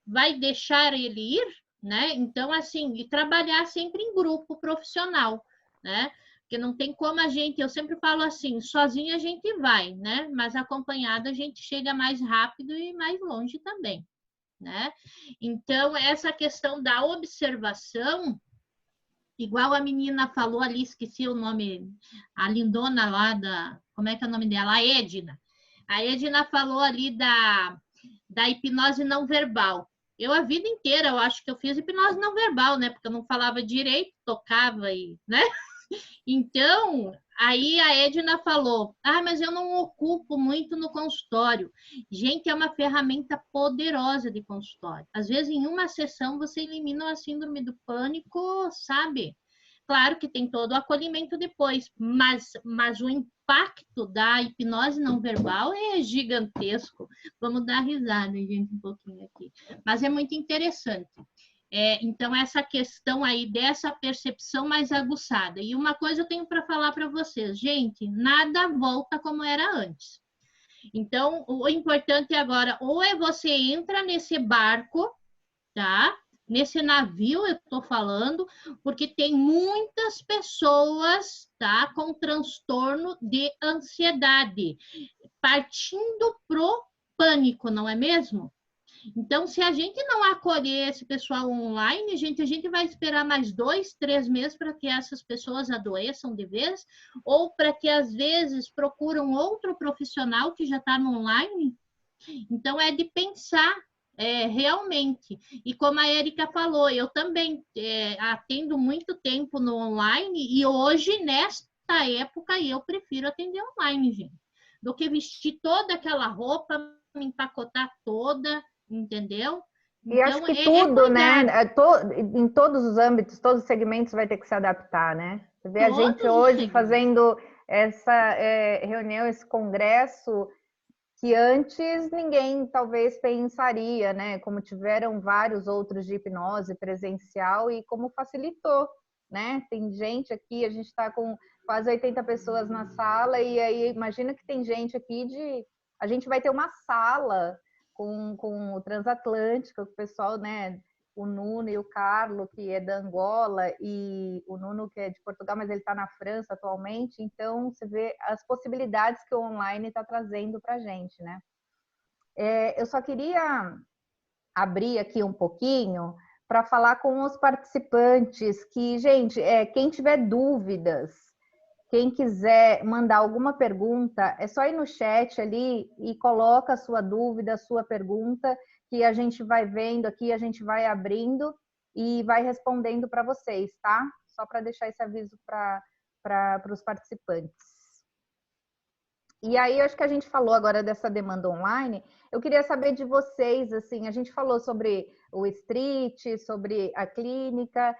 vai deixar ele ir, né? Então, assim, e trabalhar sempre em grupo profissional, né? Porque não tem como eu sempre falo assim, sozinha a gente vai, né? Mas acompanhada a gente chega mais rápido e mais longe também, né? Então, essa questão da observação, igual a menina falou ali, esqueci o nome, a lindona lá como é que é o nome dela? A Edna. A Edna falou ali da hipnose não verbal. Eu, a vida inteira, eu acho que eu fiz hipnose não verbal, né? Porque eu não falava direito, tocava e, né? Então, aí a Edna falou, mas eu não ocupo muito no consultório. Gente, é uma ferramenta poderosa de consultório. Às vezes, em uma sessão, você elimina a síndrome do pânico, sabe? Claro que tem todo o acolhimento depois, mas o impacto da hipnose não verbal é gigantesco. Vamos dar risada, gente, um pouquinho aqui. Mas é muito interessante. Então, essa questão aí dessa percepção mais aguçada. E uma coisa eu tenho para falar para vocês. Gente, nada volta como era antes. Então, o importante agora, ou é você entra nesse barco, tá? Nesse navio eu estou falando, porque tem muitas pessoas, tá? Com transtorno de ansiedade, partindo pro pânico, não é mesmo? Então, se a gente não acolher esse pessoal online, gente, a gente vai esperar mais 2, 3 meses para que essas pessoas adoeçam de vez, ou para que, às vezes, procuram outro profissional que já está no online. Então, é de pensar realmente. E como a Érica falou, eu também atendo muito tempo no online, e hoje, nesta época, eu prefiro atender online, gente, do que vestir toda aquela roupa, me empacotar toda, entendeu? E acho que tudo, né? Em todos os âmbitos, todos os segmentos vai ter que se adaptar, né? Você vê a gente hoje fazendo essa reunião, esse congresso, que antes ninguém talvez pensaria, né? Como tiveram vários outros de hipnose presencial e como facilitou, né? Tem gente aqui, a gente está com quase 80 pessoas na sala, e aí imagina que tem gente aqui a gente vai ter uma sala com o Transatlântico, o pessoal, né? O Nuno e o Carlo, que é da Angola, e o Nuno, que é de Portugal, mas ele está na França atualmente. Então, você vê as possibilidades que o online está trazendo para a gente, né? Eu só queria abrir aqui um pouquinho para falar com os participantes que, gente, quem tiver dúvidas, quem quiser mandar alguma pergunta, é só ir no chat ali e coloca a sua dúvida, a sua pergunta, que a gente vai vendo aqui, a gente vai abrindo e vai respondendo para vocês, tá? Só para deixar esse aviso para os participantes. E aí, eu acho que a gente falou agora dessa demanda online. Eu queria saber de vocês, assim, a gente falou sobre o street, sobre a clínica,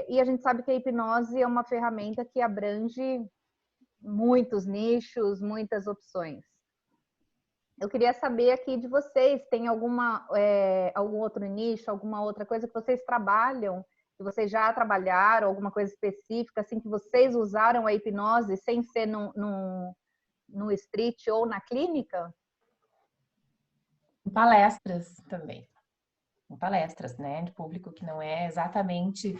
e a gente sabe que a hipnose é uma ferramenta que abrange muitos nichos, muitas opções. Eu queria saber aqui de vocês, tem algum outro nicho, alguma outra coisa que vocês trabalham, que vocês já trabalharam, alguma coisa específica, assim, que vocês usaram a hipnose sem ser no street ou na clínica? Em palestras também. Em palestras, né? De público que não é exatamente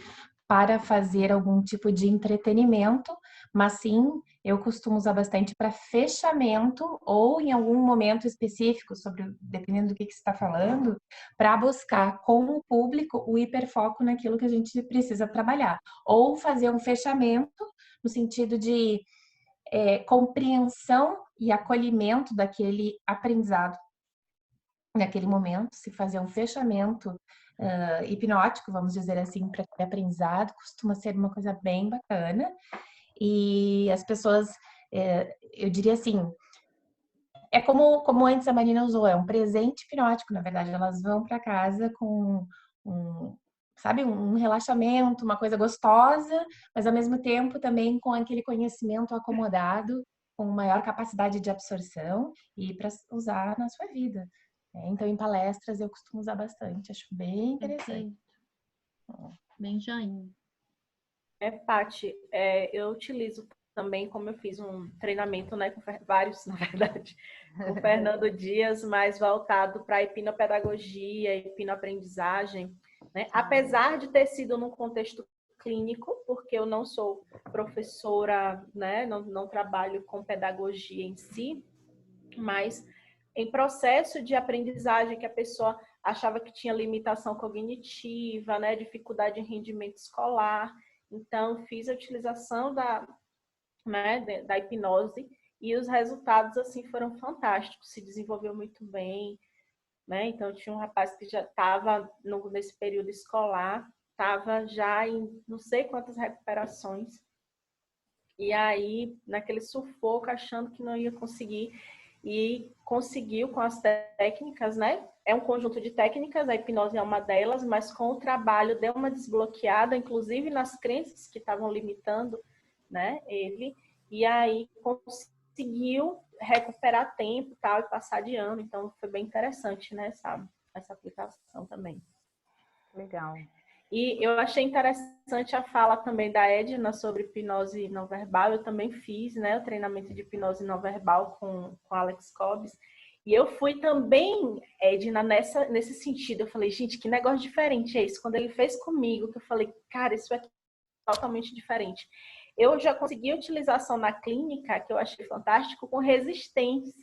para fazer algum tipo de entretenimento, mas sim, eu costumo usar bastante para fechamento ou em algum momento específico, dependendo do que você está falando, para buscar com o público o hiperfoco naquilo que a gente precisa trabalhar. Ou fazer um fechamento no sentido de compreensão e acolhimento daquele aprendizado. Naquele momento, se fazer um fechamento hipnótico, vamos dizer assim, para aquele aprendizado, costuma ser uma coisa bem bacana. E as pessoas, eu diria assim, é como antes a Marina usou, é um presente hipnótico, na verdade. Elas vão para casa com um relaxamento, uma coisa gostosa, mas ao mesmo tempo também com aquele conhecimento acomodado, com maior capacidade de absorção e para usar na sua vida. Então, em palestras eu costumo usar bastante, acho bem interessante. Bem joinha. Paty, eu utilizo também, como eu fiz um treinamento, né, com vários, na verdade, com o Fernando Dias, mais voltado para a hipnopedagogia, hipnoaprendizagem, né? Apesar de ter sido num contexto clínico, porque eu não sou professora, né, não trabalho com pedagogia em si, mas em processo de aprendizagem que a pessoa achava que tinha limitação cognitiva, né, dificuldade em rendimento escolar. Então, fiz a utilização da hipnose e os resultados, assim, foram fantásticos. Se desenvolveu muito bem, né? Então, tinha um rapaz que já estava nesse período escolar, estava já em não sei quantas recuperações, E aí, naquele sufoco, achando que não ia conseguir, e conseguiu com as técnicas, né? É um conjunto de técnicas, a hipnose é uma delas, mas com o trabalho deu uma desbloqueada, inclusive nas crenças que estavam limitando, né, ele, e aí conseguiu recuperar tempo, tal, e passar de ano. Então foi bem interessante, né, essa aplicação também. Legal. E eu achei interessante a fala também da Edna sobre hipnose não verbal. Eu também fiz, né, o treinamento de hipnose não verbal com Alex Cobbs. E eu fui também, Edna, nesse sentido. Eu falei, gente, que negócio diferente é esse? Quando ele fez comigo, que eu falei, cara, isso é totalmente diferente. Eu já consegui utilização na clínica, que eu achei fantástico, com resistentes,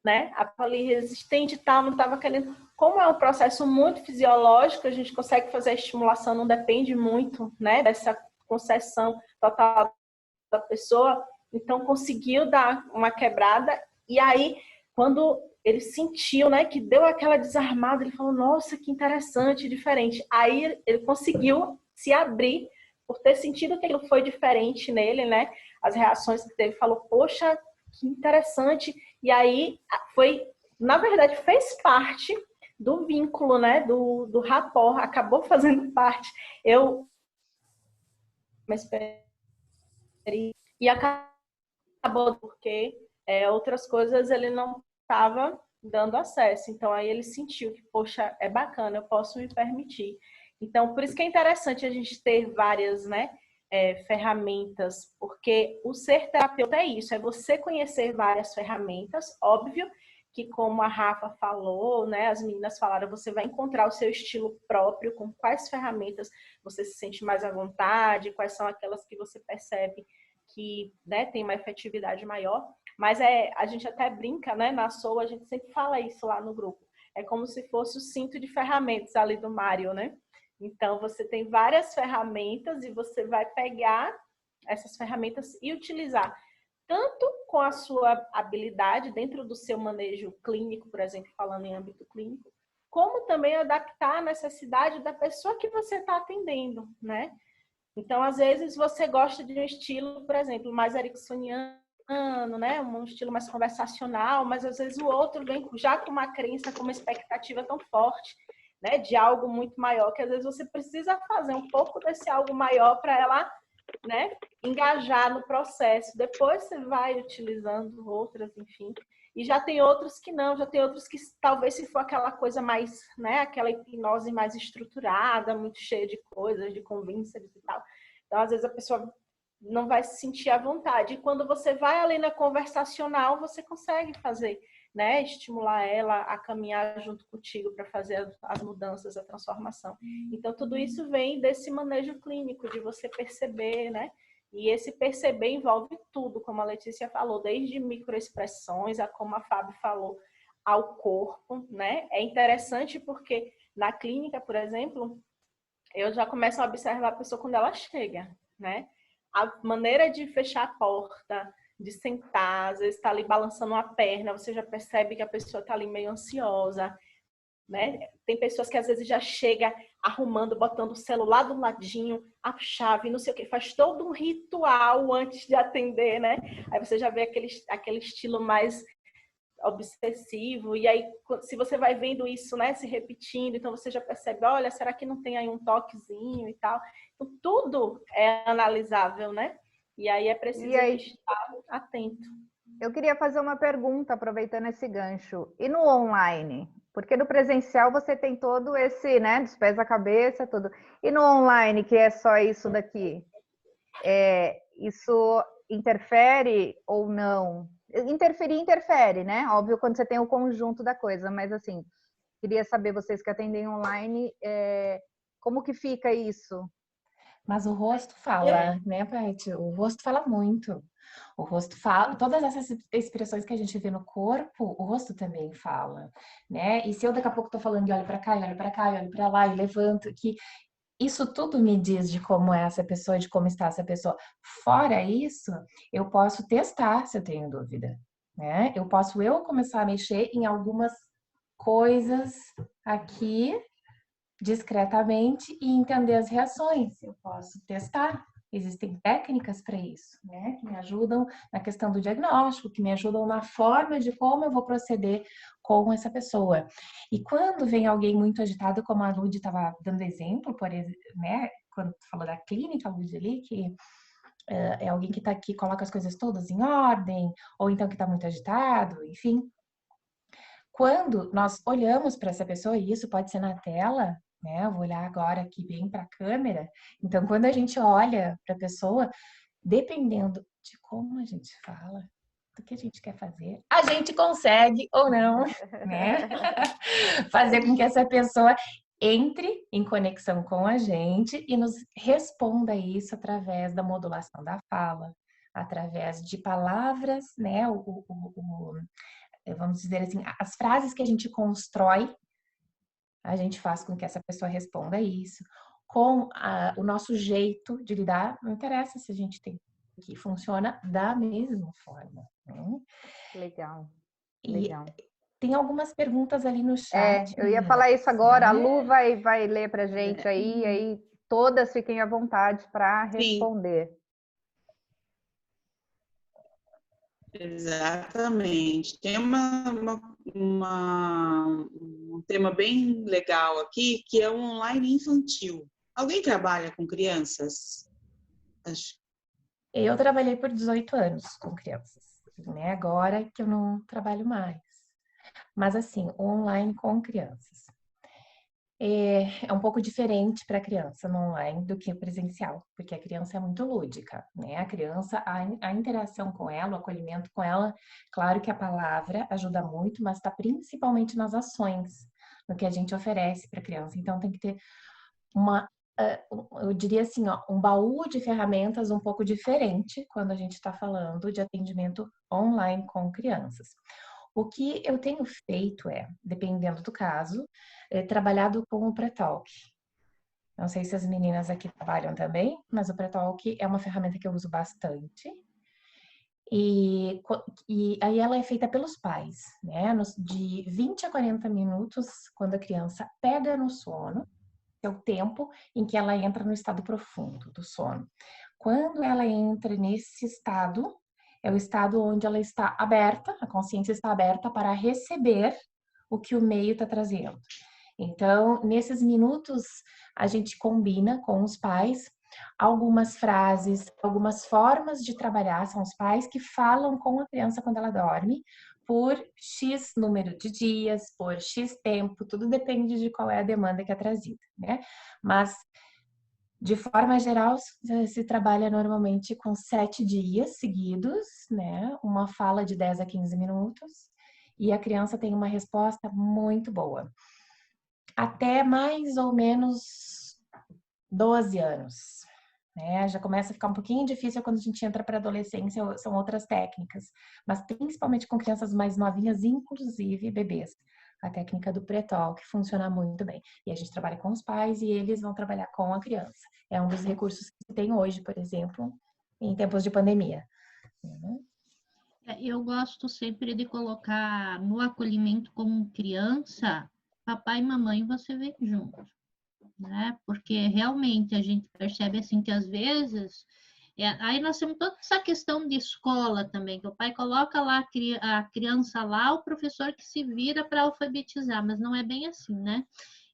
né? A falei resistente e tal, não estava querendo. Como é um processo muito fisiológico, a gente consegue fazer a estimulação, não depende muito, né, dessa concessão total da pessoa. Então conseguiu dar uma quebrada, e aí quando ele sentiu, né, que deu aquela desarmada, ele falou, nossa, que interessante, diferente. Aí ele conseguiu se abrir por ter sentido que aquilo foi diferente nele, né? As reações que teve, falou, poxa, que interessante. E aí foi, na verdade, fez parte do vínculo, né? Do rapport, acabou fazendo parte. Eu e acabou porque outras coisas ele não estava dando acesso. Então aí ele sentiu que, poxa, é bacana, eu posso me permitir. Então, por isso que é interessante a gente ter várias, né, ferramentas, porque o ser terapeuta é isso, é você conhecer várias ferramentas. Óbvio que, como a Rafa falou, né, as meninas falaram, você vai encontrar o seu estilo próprio, com quais ferramentas você se sente mais à vontade, quais são aquelas que você percebe que, né, tem uma efetividade maior. Mas a gente até brinca, né, na Soul, a gente sempre fala isso lá no grupo. É como se fosse o cinto de ferramentas ali do Mário, né? Então, você tem várias ferramentas e você vai pegar essas ferramentas e utilizar tanto com a sua habilidade dentro do seu manejo clínico, por exemplo, falando em âmbito clínico, como também adaptar a necessidade da pessoa que você está atendendo, né? Então, às vezes, você gosta de um estilo, por exemplo, mais ericksoniano, né? Um estilo mais conversacional, mas às vezes o outro vem já com uma crença, com uma expectativa tão forte, né, de algo muito maior, que às vezes você precisa fazer um pouco desse algo maior para ela, né, engajar no processo. Depois você vai utilizando outras, enfim. E já tem outros que não, já tem outros que talvez se for aquela coisa mais, né, aquela hipnose mais estruturada, muito cheia de coisas, de convincers e tal. Então, às vezes a pessoa não vai se sentir à vontade. E quando você vai ali na conversacional, você consegue fazer, né, estimular ela a caminhar junto contigo para fazer as mudanças, a transformação. Então, tudo isso vem desse manejo clínico, de você perceber, né? E esse perceber envolve tudo, como a Letícia falou, desde microexpressões, a como a Fábio falou, ao corpo, né? É interessante porque na clínica, por exemplo, eu já começo a observar a pessoa quando ela chega, né? A maneira de fechar a porta, de sentar, às vezes está ali balançando uma perna, você já percebe que a pessoa está ali meio ansiosa, né? Tem pessoas que às vezes já chega arrumando, botando o celular do ladinho, a chave, não sei o que, faz todo um ritual antes de atender, né? Aí você já vê aquele estilo mais obsessivo, e aí se você vai vendo isso, né, se repetindo, então você já percebe, olha, será que não tem aí um toquezinho e tal? Então, tudo é analisável, né? E aí é preciso estar atento. Eu queria fazer uma pergunta, aproveitando esse gancho. E no online? Porque no presencial você tem todo esse, né, dos pés à cabeça, tudo. E no online, que é só isso daqui? Isso interfere ou não? Interfere, né? Óbvio, quando você tem o conjunto da coisa, mas assim, queria saber, vocês que atendem online, como que fica isso? Mas o rosto fala, né, Paty? O rosto fala muito. O rosto fala, todas essas expressões que a gente vê no corpo, o rosto também fala, né? E se eu daqui a pouco tô falando de olho para cá, olho para cá, olho para lá e levanto, que isso tudo me diz de como é essa pessoa, de como está essa pessoa. Fora isso, eu posso testar se eu tenho dúvida, né? Eu posso começar a mexer em algumas coisas aqui discretamente e entender as reações. Eu posso testar, existem técnicas para isso, né? Que me ajudam na questão do diagnóstico, que me ajudam na forma de como eu vou proceder com essa pessoa. E quando vem alguém muito agitado, como a Lud estava dando exemplo, por exemplo, né? Quando tu falou da clínica, Lud, ali, que é alguém que tá aqui, coloca as coisas todas em ordem, ou então que está muito agitado, enfim. Quando nós olhamos para essa pessoa, e isso pode ser na tela, né? Eu vou olhar agora aqui bem para a câmera. Então, quando a gente olha para a pessoa, dependendo de como a gente fala, do que a gente quer fazer, a gente consegue ou não, né? Fazer com que essa pessoa entre em conexão com a gente e nos responda isso através da modulação da fala, através de palavras, né? Vamos dizer assim, as frases que a gente constrói, a gente faz com que essa pessoa responda isso. Com o nosso jeito de lidar, não interessa se a gente tem que funciona da mesma forma. Né? Legal. E tem algumas perguntas ali no chat. Eu ia falar isso agora, a Lu vai ler pra gente aí todas fiquem à vontade para responder. Exatamente. Tem um tema bem legal aqui, que é o online infantil. Alguém trabalha com crianças? Eu trabalhei por 18 anos com crianças, né? Agora que eu não trabalho mais. Mas assim, online com crianças. É um pouco diferente para a criança no online do que presencial, porque a criança é muito lúdica, né? A criança, a interação com ela, o acolhimento com ela, claro que a palavra ajuda muito, mas está principalmente nas ações, no que a gente oferece para a criança. Então tem que ter eu diria assim, um baú de ferramentas um pouco diferente quando a gente está falando de atendimento online com crianças. O que eu tenho feito dependendo do caso, trabalhado com o Pré-Talk. Não sei se as meninas aqui trabalham também, mas o Pré-Talk é uma ferramenta que eu uso bastante. E aí ela é feita pelos pais, né? De 20 a 40 minutos, quando a criança pega no sono, é o tempo em que ela entra no estado profundo do sono. Quando ela entra nesse estado, é o estado onde ela está aberta, a consciência está aberta para receber o que o meio está trazendo. Então, nesses minutos, a gente combina com os pais algumas frases, algumas formas de trabalhar. São os pais que falam com a criança quando ela dorme, por X número de dias, por X tempo, tudo depende de qual é a demanda que é trazida, né? Mas, de forma geral, se trabalha normalmente com 7 dias seguidos, né? Uma fala de 10 a 15 minutos, e a criança tem uma resposta muito boa. Até mais ou menos 12 anos. Né? Já começa a ficar um pouquinho difícil quando a gente entra para a adolescência, são outras técnicas, mas principalmente com crianças mais novinhas, inclusive bebês. A técnica do Pré-Talk funciona muito bem. E a gente trabalha com os pais e eles vão trabalhar com a criança. É um dos recursos que tem hoje, por exemplo, em tempos de pandemia. Eu gosto sempre de colocar no acolhimento como criança, papai e mamãe você vem junto. Né? Porque realmente a gente percebe assim que às vezes aí nós temos toda essa questão de escola também, que o pai coloca lá a criança lá, o professor que se vira para alfabetizar, mas não é bem assim, né?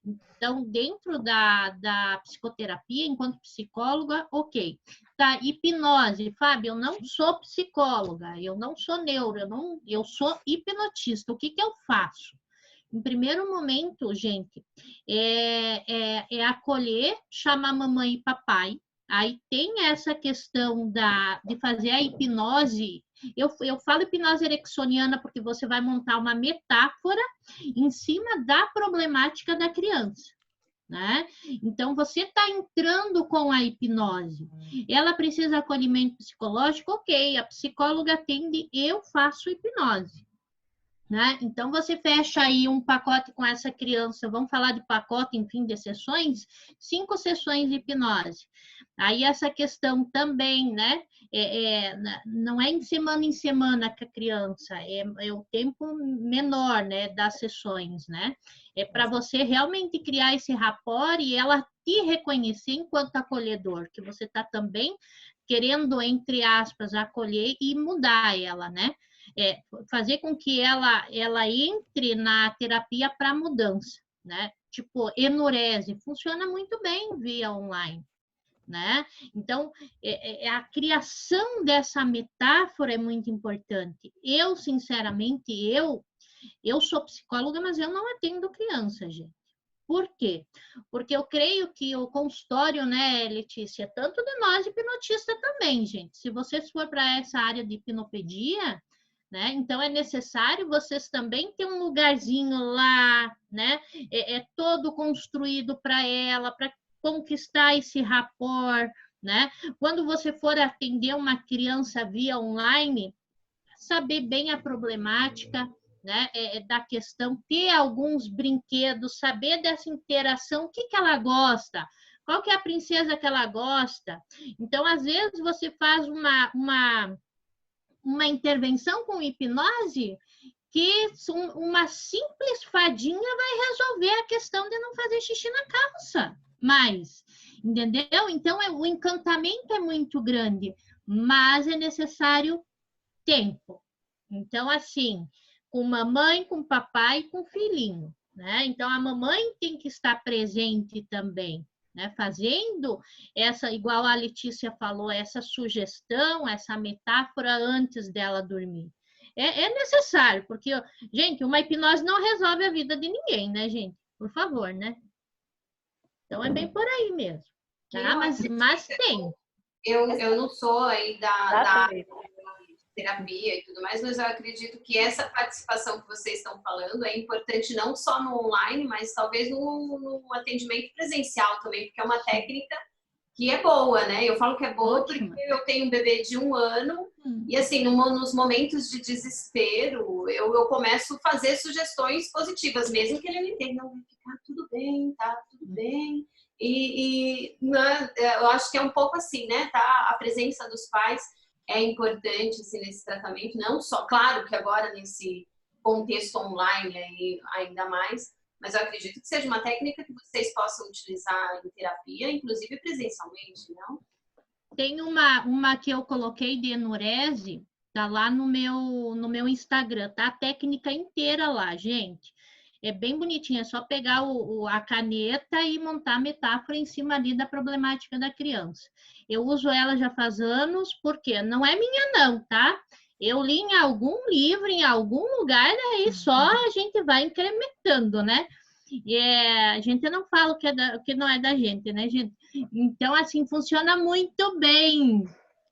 Então, dentro da psicoterapia, enquanto psicóloga, ok. Tá, hipnose, Fábio, eu não sou psicóloga, eu não sou neuro, eu sou hipnotista, o que eu faço? Em primeiro momento, gente, é acolher, chamar mamãe e papai. Aí tem essa questão de fazer a hipnose. Eu falo hipnose ericksoniana porque você vai montar uma metáfora em cima da problemática da criança. Né? Então, você está entrando com a hipnose. Ela precisa de acolhimento psicológico? Ok, a psicóloga atende, eu faço hipnose. né? Então, você fecha aí um pacote com essa criança, vamos falar de pacote, enfim, de sessões, 5 sessões de hipnose. Aí, essa questão também, né? Não é em semana que a criança, é o tempo menor, né, das sessões, né? É para você realmente criar esse rapport e ela te reconhecer enquanto acolhedor, que você está também querendo, entre aspas, acolher e mudar ela, né? Fazer com que ela entre na terapia para mudança, né? Tipo, enurese, funciona muito bem via online, né? Então, a criação dessa metáfora é muito importante. Eu, sinceramente, eu sou psicóloga, mas eu não atendo criança, gente. Por quê? Porque eu creio que o consultório, né, Letícia, tanto de nós hipnotista também, gente. Se vocês for para essa área de hipnopedia, né, então é necessário vocês também ter um lugarzinho lá, né? É todo construído para ela, para conquistar esse rapport, né? Quando você for atender uma criança via online, saber bem a problemática, né, da questão, ter alguns brinquedos, saber dessa interação, o que ela gosta, qual que é a princesa que ela gosta. Então, às vezes, você faz uma intervenção com hipnose que uma simples fadinha vai resolver a questão de não fazer xixi na calça mais, entendeu? Então, o encantamento é muito grande, mas é necessário tempo. Então, assim, com mamãe, com papai, com filhinho, né? Então, a mamãe tem que estar presente também, né? Fazendo essa, igual a Letícia falou, essa sugestão, essa metáfora antes dela dormir. É necessário, porque, gente, uma hipnose não resolve a vida de ninguém, né, gente? Por favor, né? Então, é bem por aí mesmo, tá? Mas tem. Eu não sou aí da terapia e tudo mais, mas eu acredito que essa participação que vocês estão falando é importante não só no online, mas talvez no atendimento presencial também, porque é uma técnica que é boa, né? Eu falo que é boa porque eu tenho um bebê de 1 ano e, assim, nos momentos de desespero, eu começo a fazer sugestões positivas, mesmo que ele não entenda, não vai ficar tudo bem, tá tudo bem. Né, eu acho que é um pouco assim, né? Tá? A presença dos pais é importante assim, nesse tratamento, não só, claro que agora nesse contexto online aí, ainda mais, mas eu acredito que seja uma técnica que vocês possam utilizar em terapia, inclusive presencialmente, não? Tem uma que eu coloquei de enurese, tá lá no meu Instagram, tá? A técnica inteira lá, gente. É bem bonitinha, é só pegar a caneta e montar a metáfora em cima ali da problemática da criança. Eu uso ela já faz anos, porque não é minha não, tá? Eu li em algum livro, em algum lugar, aí só a gente vai incrementando, né? A gente não fala o que não é da gente, né, gente? Então, assim, funciona muito bem,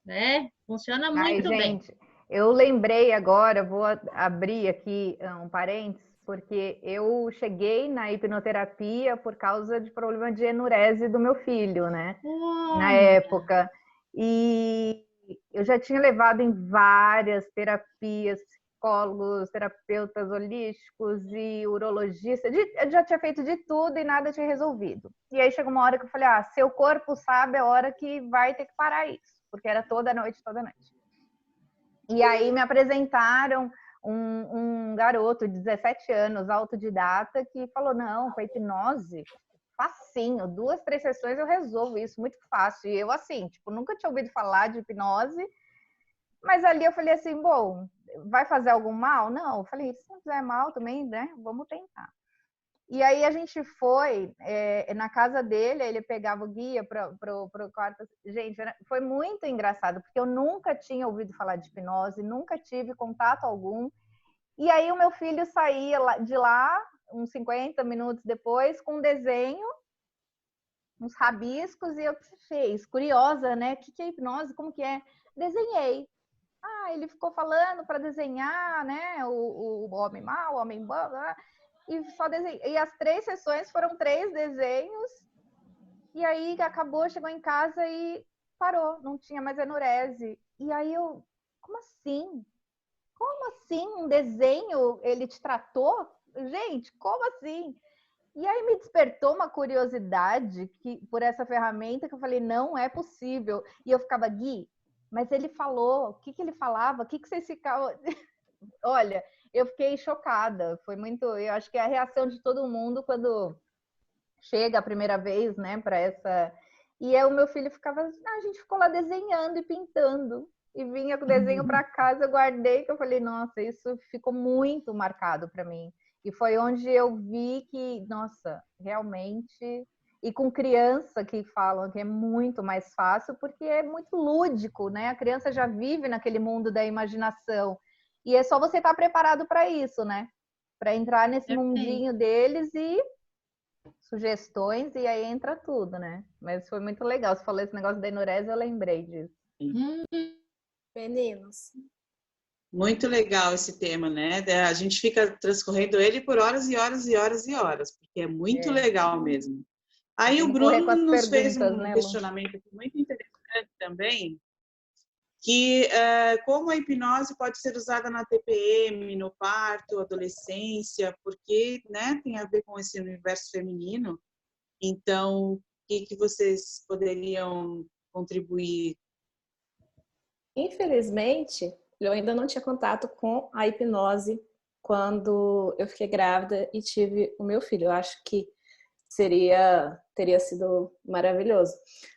né? Funciona muito bem. Gente, eu lembrei agora, vou abrir aqui um parênteses, porque eu cheguei na hipnoterapia por causa de problema de enurese do meu filho, né? Na época. E eu já tinha levado em várias terapias, psicólogos, terapeutas holísticos e urologistas. Eu já tinha feito de tudo e nada tinha resolvido. E aí chegou uma hora que eu falei, seu corpo sabe a hora que vai ter que parar isso. Porque era toda noite, toda noite. E aí me apresentaram um garoto de 17 anos, autodidata, que falou, não, com a hipnose, facinho, 2, 3 sessões eu resolvo isso, muito fácil. E eu, assim, tipo, nunca tinha ouvido falar de hipnose, mas ali eu falei assim, bom, vai fazer algum mal? Não, eu falei, se não fizer mal também, né, vamos tentar. E aí a gente foi na casa dele, ele pegava o guia para o quarto. Gente, foi muito engraçado, porque eu nunca tinha ouvido falar de hipnose, nunca tive contato algum. E aí o meu filho saía de lá, uns 50 minutos depois, com um desenho, uns rabiscos, e eu fiz, curiosa, né? O que é hipnose? Como que é? Desenhei. Ele ficou falando para desenhar, né? O homem mau, o homem bom, e só desenhei. E as 3 sessões foram 3 desenhos, e aí acabou, chegou em casa e parou, não tinha mais enurese. E aí eu, como assim? como assim? Um desenho ele te tratou? Gente, como assim? E aí me despertou uma curiosidade por essa ferramenta que eu falei, não é possível. E eu ficava, Gui, mas ele falou, o que ele falava? O que vocês ficavam... Olha, eu fiquei chocada. Foi muito, eu acho que é a reação de todo mundo quando chega a primeira vez, né, para essa. E aí o meu filho ficava, a gente ficou lá desenhando e pintando. E vinha com o desenho para casa, eu guardei, que eu falei, nossa, isso ficou muito marcado para mim. E foi onde eu vi que, nossa, realmente. E com criança que falam que é muito mais fácil, porque é muito lúdico, né? A criança já vive naquele mundo da imaginação. E é só você estar preparado para isso, né? Para entrar nesse mundinho deles e sugestões, e aí entra tudo, né? Mas foi muito legal. Você falou esse negócio da enurese, eu lembrei disso. Meninos. Muito legal esse tema, né? A gente fica transcorrendo ele por horas e horas e horas e horas, porque é muito legal mesmo. Aí o Bruno nos fez um questionamento muito interessante também, que como a hipnose pode ser usada na TPM, no parto, adolescência, porque, né, tem a ver com esse universo feminino. Então, o que vocês poderiam contribuir? Infelizmente, eu ainda não tinha contato com a hipnose quando eu fiquei grávida e tive o meu filho. Eu acho que teria sido maravilhoso.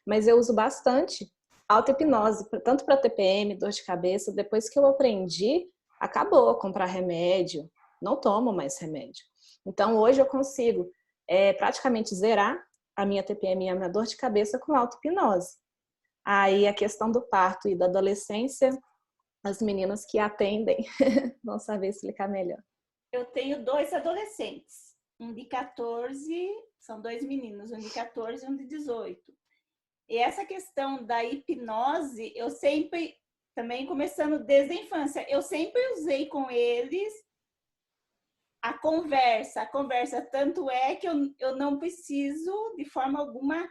Mas eu uso bastante auto-hipnose, tanto para TPM, dor de cabeça. Depois que eu aprendi, acabou comprar remédio, não tomo mais remédio. Então, hoje eu consigo praticamente zerar a minha TPM e a minha dor de cabeça com auto-hipnose. Aí, a questão do parto e da adolescência, as meninas que atendem vão saber explicar melhor. Eu tenho 2 adolescentes, um de 14, são 2 meninos, um de 14 e um de 18. E essa questão da hipnose, eu sempre, também começando desde a infância, eu sempre usei com eles a conversa, tanto é que eu não preciso, de forma alguma,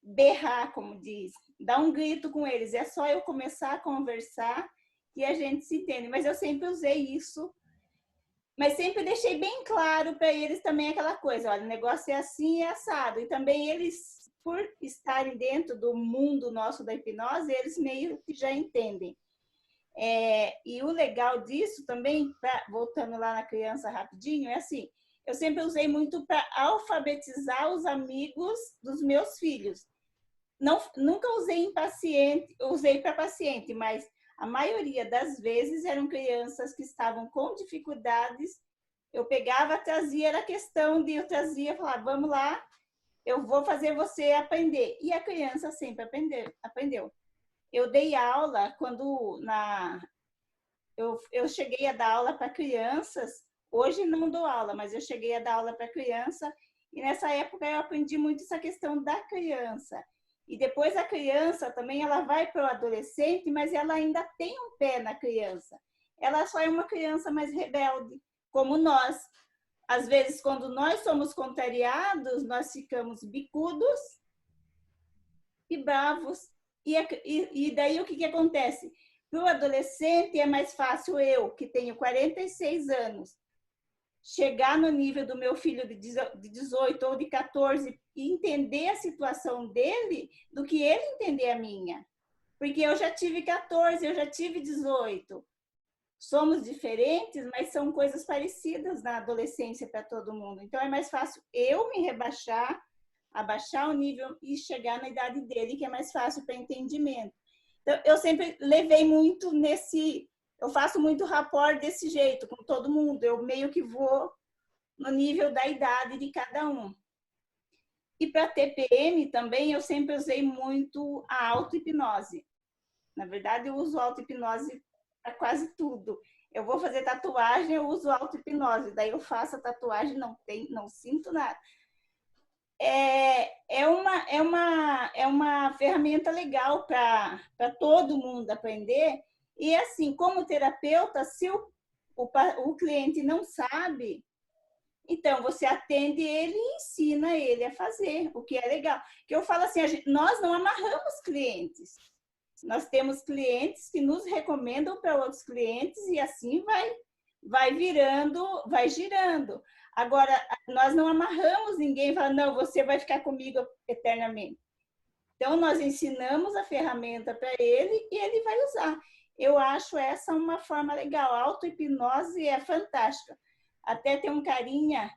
berrar, como diz, dar um grito com eles, é só eu começar a conversar e a gente se entende. Mas eu sempre usei isso, mas sempre deixei bem claro para eles também aquela coisa, olha, o negócio é assim e é assado. E também eles, por estarem dentro do mundo nosso da hipnose, eles meio que já entendem. E o legal disso também, voltando lá na criança rapidinho, é assim, eu sempre usei muito para alfabetizar os amigos dos meus filhos. Nunca usei em paciente, usei para paciente, mas a maioria das vezes eram crianças que estavam com dificuldades. Eu pegava, trazia, era questão de eu trazia, falava, vamos lá, eu vou fazer você aprender. E a criança sempre aprendeu. Eu dei aula quando eu cheguei a dar aula para crianças. Hoje não dou aula, mas eu cheguei a dar aula para criança. E nessa época eu aprendi muito essa questão da criança. E depois a criança também, ela vai para o adolescente, mas ela ainda tem um pé na criança. Ela só é uma criança mais rebelde, como nós. Às vezes, quando nós somos contrariados, nós ficamos bicudos e bravos. E daí o que acontece? Para o adolescente é mais fácil eu, que tenho 46 anos, chegar no nível do meu filho de 18 ou de 14 e entender a situação dele do que ele entender a minha. Porque eu já tive 14, eu já tive 18. Somos diferentes, mas são coisas parecidas na adolescência para todo mundo. Então é mais fácil eu me rebaixar, abaixar o nível e chegar na idade dele, que é mais fácil para entendimento. Então, eu sempre levei muito eu faço muito rapport desse jeito, com todo mundo. Eu meio que vou no nível da idade de cada um. E para TPM também, eu sempre usei muito a auto-hipnose. Na verdade, eu uso auto-hipnose para quase tudo. Eu vou fazer tatuagem, eu uso auto-hipnose. Daí eu faço a tatuagem, não sinto nada. É uma ferramenta legal para todo mundo aprender. E assim, como terapeuta, se o cliente não sabe, então você atende ele e ensina ele a fazer, o que é legal. Que eu falo assim, nós não amarramos clientes. Nós temos clientes que nos recomendam para outros clientes e assim vai virando, vai girando. Agora, nós não amarramos ninguém e falamos, não, você vai ficar comigo eternamente. Então, nós ensinamos a ferramenta para ele e ele vai usar. Eu acho essa uma forma legal. A auto-hipnose é fantástica. Até tem um carinha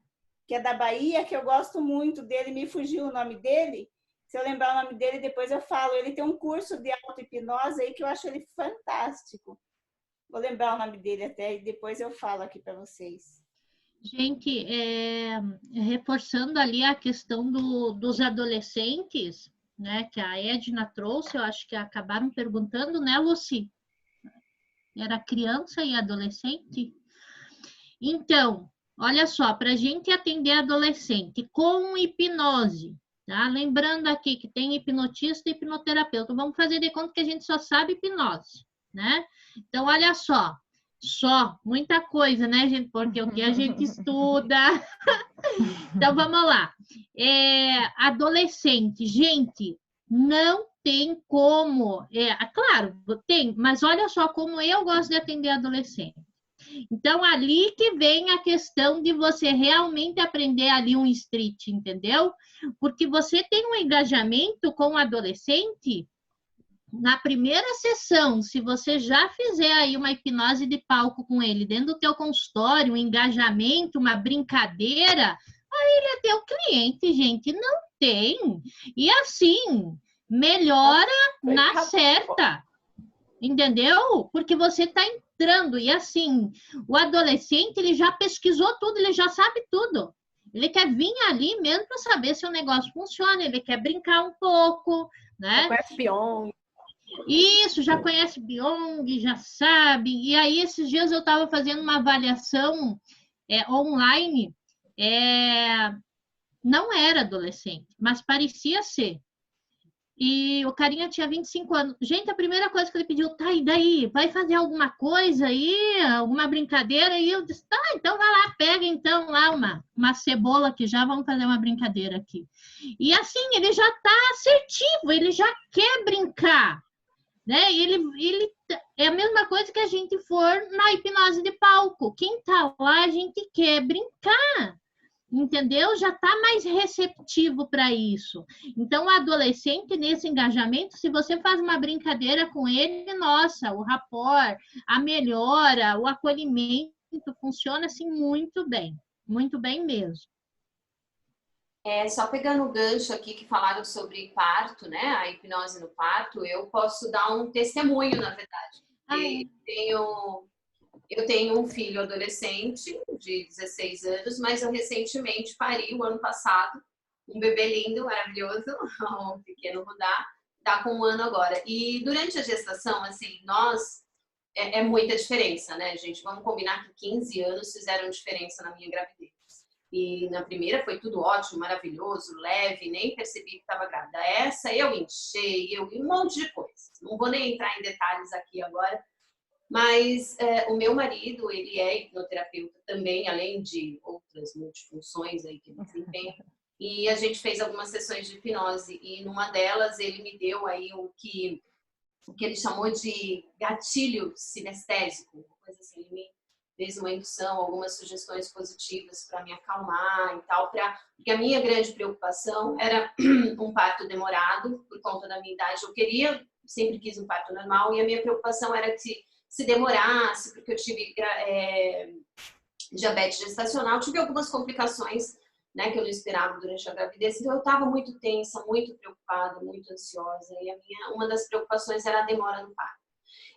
que é da Bahia, que eu gosto muito dele, me fugiu o nome dele. Se eu lembrar o nome dele, depois eu falo. Ele tem um curso de auto-hipnose aí que eu acho ele fantástico. Vou lembrar o nome dele até e depois eu falo aqui para vocês. Gente, reforçando ali a questão dos adolescentes, né, que a Edna trouxe, eu acho que acabaram perguntando, né, Lucy? Era criança e adolescente? Então, olha só, para a gente atender adolescente com hipnose, tá? Lembrando aqui que tem hipnotista e hipnoterapeuta, vamos fazer de conta que a gente só sabe hipnose, né? Então, olha só, muita coisa, né, gente? Porque o que a gente estuda. Então, vamos lá. Adolescente, gente, não tem como. Claro, tem, mas olha só como eu gosto de atender adolescente. Então, ali que vem a questão de você realmente aprender ali um street, entendeu? Porque você tem um engajamento com o adolescente. Na primeira sessão, se você já fizer aí uma hipnose de palco com ele dentro do teu consultório, um engajamento, uma brincadeira, aí ele é teu cliente, gente. Não tem. E assim, melhora na certa. Entendeu? Porque você está entrando. E assim, o adolescente, ele já pesquisou tudo, ele já sabe tudo. Ele quer vir ali mesmo para saber se o negócio funciona, ele quer brincar um pouco, né? Já conhece Pyong. Isso, já conhece Pyong, já sabe. E aí, esses dias eu estava fazendo uma avaliação online. Não era adolescente, mas parecia ser. E o carinha tinha 25 anos. Gente, a primeira coisa que ele pediu, tá, e daí? Vai fazer alguma coisa aí? Alguma brincadeira? E eu disse, tá, então vai lá, pega então lá uma cebola aqui já, vamos fazer uma brincadeira aqui. E assim, ele já tá assertivo, ele já quer brincar. Né? Ele é a mesma coisa que a gente for na hipnose de palco. Quem tá lá, a gente quer brincar. Entendeu? Já está mais receptivo para isso. Então, o adolescente, nesse engajamento, se você faz uma brincadeira com ele, nossa, o rapport, a melhora, o acolhimento funciona assim muito bem mesmo. Só pegando o gancho aqui que falaram sobre parto, né? A hipnose no parto, eu posso dar um testemunho, na verdade. Eu tenho um filho adolescente de 16 anos, mas eu recentemente pari o ano passado, um bebê lindo, maravilhoso, um pequeno Rudá, tá com 1 ano agora. E durante a gestação, assim, é muita diferença, né, gente? Vamos combinar que 15 anos fizeram diferença na minha gravidez. E na primeira foi tudo ótimo, maravilhoso, leve, nem percebi que estava grávida. Essa eu enchei, um monte de coisa. Não vou nem entrar em detalhes aqui agora. Mas o meu marido, ele é hipnoterapeuta também, além de outras multifunções aí que ele desempenha. E a gente fez algumas sessões de hipnose e numa delas ele me deu aí o que ele chamou de gatilho sinestésico, uma coisa assim, ele me fez uma indução, algumas sugestões positivas para me acalmar e tal, porque a minha grande preocupação era um parto demorado por conta da minha idade. Eu sempre quis um parto normal e a minha preocupação era que se demorasse, porque eu tive diabetes gestacional, tive algumas complicações, né, que eu não esperava durante a gravidez, então eu estava muito tensa, muito preocupada, muito ansiosa, e uma das preocupações era a demora no parto.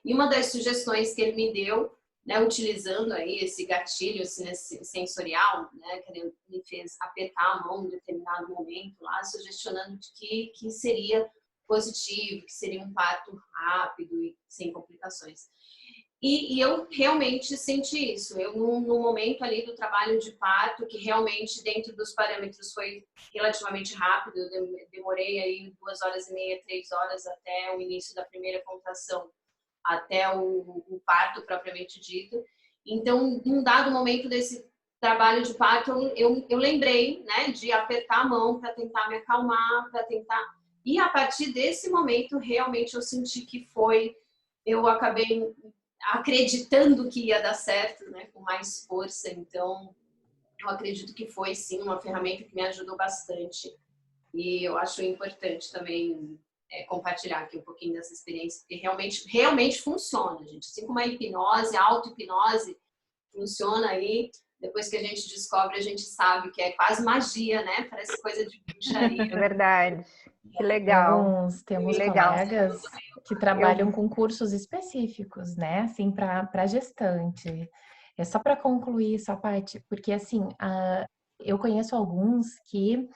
E uma das sugestões que ele me deu, né, utilizando aí esse gatilho sensorial, né, que ele me fez apertar a mão em determinado momento lá, sugestionando de que seria positivo, que seria um parto rápido e sem complicações. E eu realmente senti isso. Eu, no momento ali do trabalho de parto, que realmente dentro dos parâmetros foi relativamente rápido, eu demorei aí 2h30, 3 horas até o início da primeira contração, até o parto propriamente dito. Então, num dado momento desse trabalho de parto, eu lembrei, né, de apertar a mão para tentar me acalmar, para tentar E a partir desse momento, realmente eu senti que eu acabei acreditando que ia dar certo, né, com mais força. Então, eu acredito que foi sim uma ferramenta que me ajudou bastante. E eu acho importante também compartilhar aqui um pouquinho dessa experiência, porque realmente funciona, gente. Assim como a hipnose, a auto-hipnose funciona aí, depois que a gente descobre, a gente sabe que é quase magia, né? Parece coisa de bruxaria. É verdade. Que legal. Temos legal. colegas que trabalham com cursos específicos, né? Assim, para gestante. É só para concluir essa parte, porque assim, eu conheço alguns que,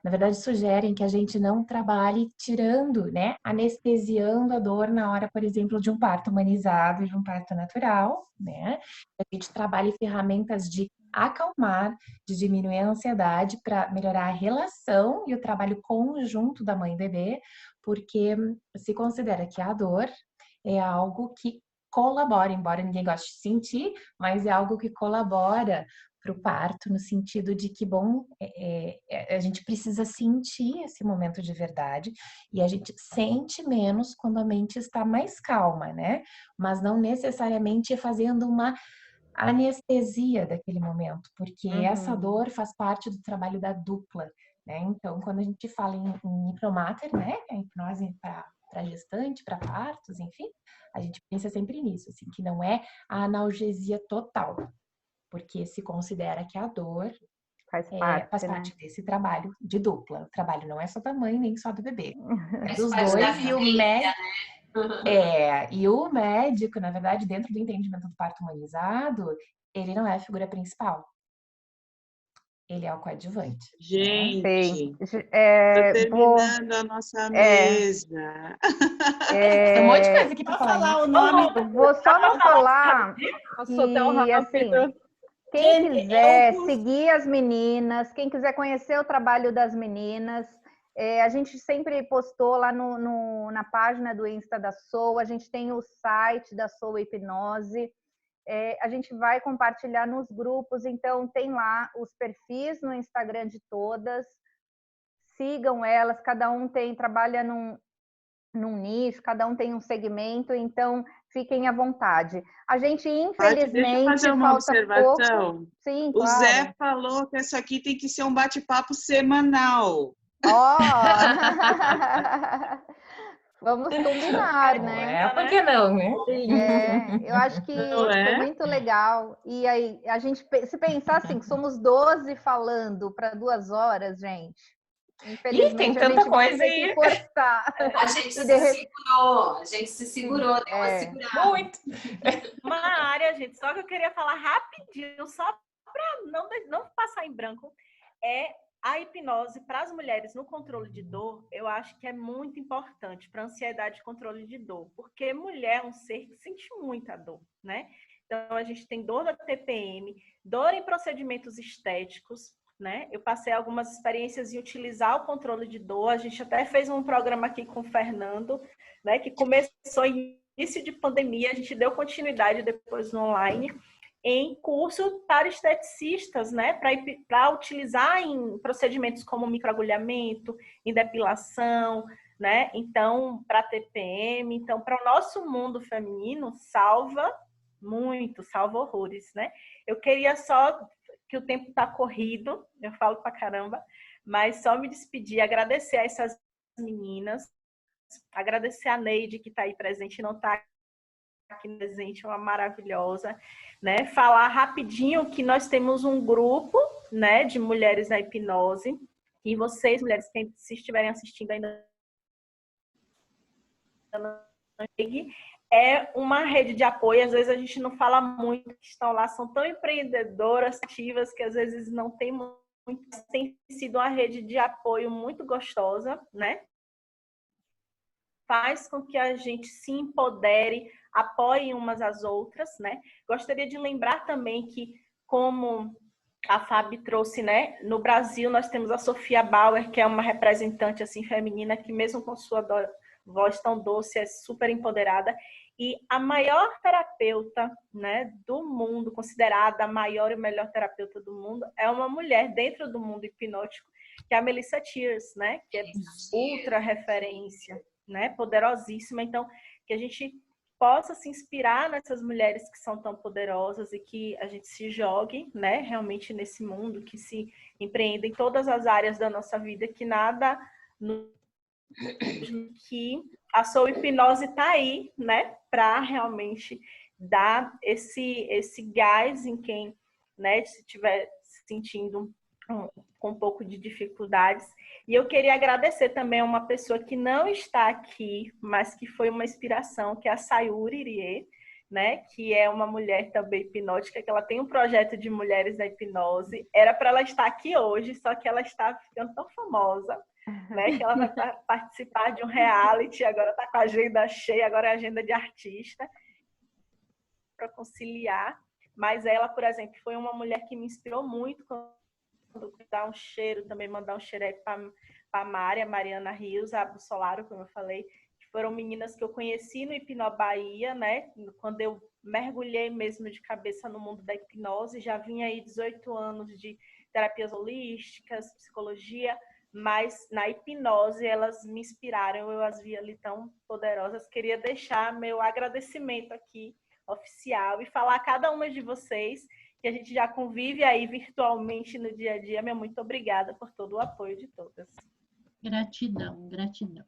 na verdade, sugerem que a gente não trabalhe tirando, né? Anestesiando a dor na hora, por exemplo, de um parto humanizado, de um parto natural, né? A gente trabalhe ferramentas de acalmar, de diminuir a ansiedade para melhorar a relação e o trabalho conjunto da mãe e bebê, porque se considera que a dor é algo que colabora, embora ninguém goste de sentir, mas é algo que colabora para o parto, no sentido de que, bom, a gente precisa sentir esse momento de verdade e a gente sente menos quando a mente está mais calma, né? Mas não necessariamente fazendo uma anestesia daquele momento, porque essa dor faz parte do trabalho da dupla, né? Então, quando a gente fala em hipnomater, né? A hipnose para gestante, para partos, enfim, a gente pensa sempre nisso, assim, que não é a analgesia total, porque se considera que a dor faz parte né? desse trabalho de dupla. O trabalho não é só da mãe, nem só do bebê. É dos parte da dois, e o médico... né? E o médico, na verdade, dentro do entendimento do parto humanizado, ele não é a figura principal. Ele é o coadjuvante. Gente, né? terminando a nossa mesa. Tem um monte de coisa aqui para falar. O nome. Vou só não falar Passou tão que, assim, rápido. quem quiser seguir as meninas, quem quiser conhecer o trabalho das meninas, a gente sempre postou lá na página do Insta da Soul, a gente tem o site da Soul Hipnose, a gente vai compartilhar nos grupos, então tem lá os perfis no Instagram de todas, sigam elas, cada um trabalha num nicho, cada um tem um segmento, então fiquem à vontade. A gente, infelizmente, deixa eu fazer uma observação. Pouco. Sim, o claro. Zé falou que isso aqui tem que ser um bate-papo semanal. Vamos combinar, né? Por que não, né? Eu acho que foi muito legal. E aí, a gente, se pensar assim, que somos 12 falando para 2 horas, gente. Infelizmente, tem tanta coisa vai ter que cortar. A gente se segurou, deu uma segurada. Muito. Uma área, gente, só que eu queria falar rapidinho, só para não passar em branco, a hipnose para as mulheres no controle de dor. Eu acho que é muito importante para ansiedade e controle de dor, porque mulher é um ser que sente muita dor, né? Então, a gente tem dor da TPM, dor em procedimentos estéticos, né? Eu passei algumas experiências em utilizar o controle de dor. A gente até fez um programa aqui com o Fernando, né? Que começou em início de pandemia, a gente deu continuidade depois no online, em curso para esteticistas, né? Para utilizar em procedimentos como microagulhamento, em depilação, né? Então, para TPM, então, para o nosso mundo feminino, salva muito, salva horrores, né? Eu queria só, que o tempo está corrido, eu falo pra caramba, mas só me despedir, agradecer a essas meninas, agradecer a Neide, que está aí presente, não está aqui presente, uma maravilhosa, né? Falar rapidinho que nós temos um grupo, né, de mulheres na hipnose, e vocês, mulheres, se estiverem assistindo ainda, é uma rede de apoio. Às vezes a gente não fala muito, que estão lá, são tão empreendedoras, ativas, que às vezes não tem muito. Tem sido uma rede de apoio muito gostosa, né? Faz com que a gente se empodere, apoie umas às outras, né? Gostaria de lembrar também que, como a Fábio trouxe, né? No Brasil nós temos a Sofia Bauer, que é uma representante assim feminina, que mesmo com sua voz tão doce, é super empoderada. E a maior terapeuta, né, do mundo, considerada a maior e melhor terapeuta do mundo, é uma mulher dentro do mundo hipnótico, que é a Melissa Tiers, né? Que é ultra referência, né? Poderosíssima. Então, que a gente possa se inspirar nessas mulheres que são tão poderosas e que a gente se jogue, né? Realmente nesse mundo, que se empreenda em todas as áreas da nossa vida, que nada... que a Soul Hipnose está aí, né, para realmente dar esse gás em quem, né, se estiver se sentindo com um pouco de dificuldades. E eu queria agradecer também a uma pessoa que não está aqui, mas que foi uma inspiração, que é a Sayuri Irie, né, que é uma mulher também hipnótica, que ela tem um projeto de mulheres da hipnose. Era para ela estar aqui hoje, só que ela está ficando tão famosa, né, que ela vai participar de um reality, agora está com a agenda cheia, agora é agenda de artista, para conciliar. Mas ela, por exemplo, foi uma mulher que me inspirou muito quando dar um cheiro, também mandar um xereque para a Mariana Rios, a Bussolaro, como eu falei, que foram meninas que eu conheci no Hipnó Bahia, né, quando eu mergulhei mesmo de cabeça no mundo da hipnose. Já vinha aí 18 anos de terapias holísticas, psicologia, mas na hipnose elas me inspiraram, eu as vi ali tão poderosas. Queria deixar meu agradecimento aqui, oficial, e falar a cada uma de vocês, que a gente já convive aí virtualmente no dia a dia. Meu muito obrigada por todo o apoio de todas. Gratidão, gratidão.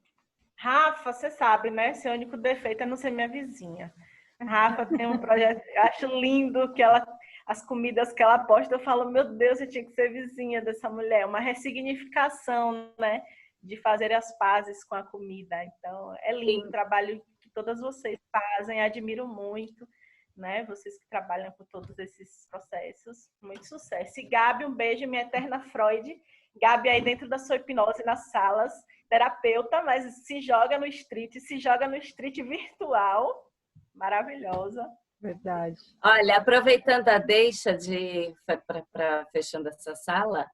Rafa, você sabe, né? Seu único defeito é não ser minha vizinha. Rafa tem um projeto, eu acho lindo que as comidas que ela posta, eu falo, meu Deus, eu tinha que ser vizinha dessa mulher. Uma ressignificação, né, de fazer as pazes com a comida. Então, é lindo o trabalho que todas vocês fazem, admiro muito, né, vocês que trabalham com todos esses processos. Muito sucesso. E Gabi, um beijo, minha eterna Freud. Gabi aí dentro da sua hipnose, nas salas, terapeuta, mas se joga no street virtual. Maravilhosa. Verdade. Olha, aproveitando a deixa para fechando essa sala,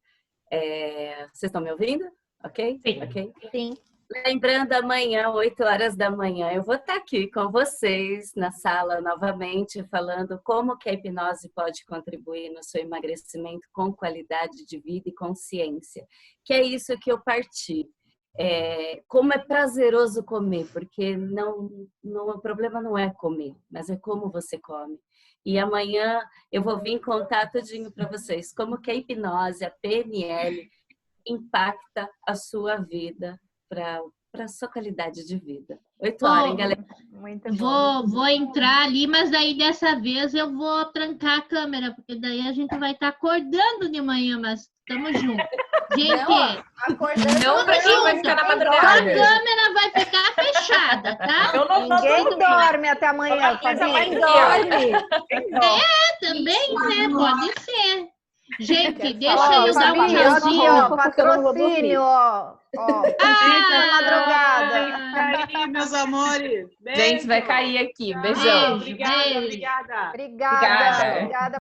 vocês estão me ouvindo? Ok? Sim. Okay? Sim. Lembrando, amanhã, 8 horas da manhã, eu vou estar aqui com vocês na sala novamente, falando como que a hipnose pode contribuir no seu emagrecimento com qualidade de vida e consciência, que é isso que eu parti. Como é prazeroso comer, porque o problema não é comer, mas é como você come. E amanhã eu vou vir contar tudinho para vocês, como que a hipnose, a PNL, impacta a sua vida para a sua qualidade de vida. 8 horas, hein, galera? Muito bom. Vou entrar ali, mas daí dessa vez eu vou trancar a câmera, porque daí a gente vai estar acordando de manhã, mas estamos juntos. Gente, Não vai ficar na madrugada. A câmera vai ficar fechada, tá? Ninguém dorme até amanhã. Ninguém dorme. Também, né? Pode ser. Gente, deixa eu dar um tchauzinho. Patrocínio, ó. Madrugada. Aí, meus amores. Gente, vai cair aqui. Beijão. Obrigada. Obrigada.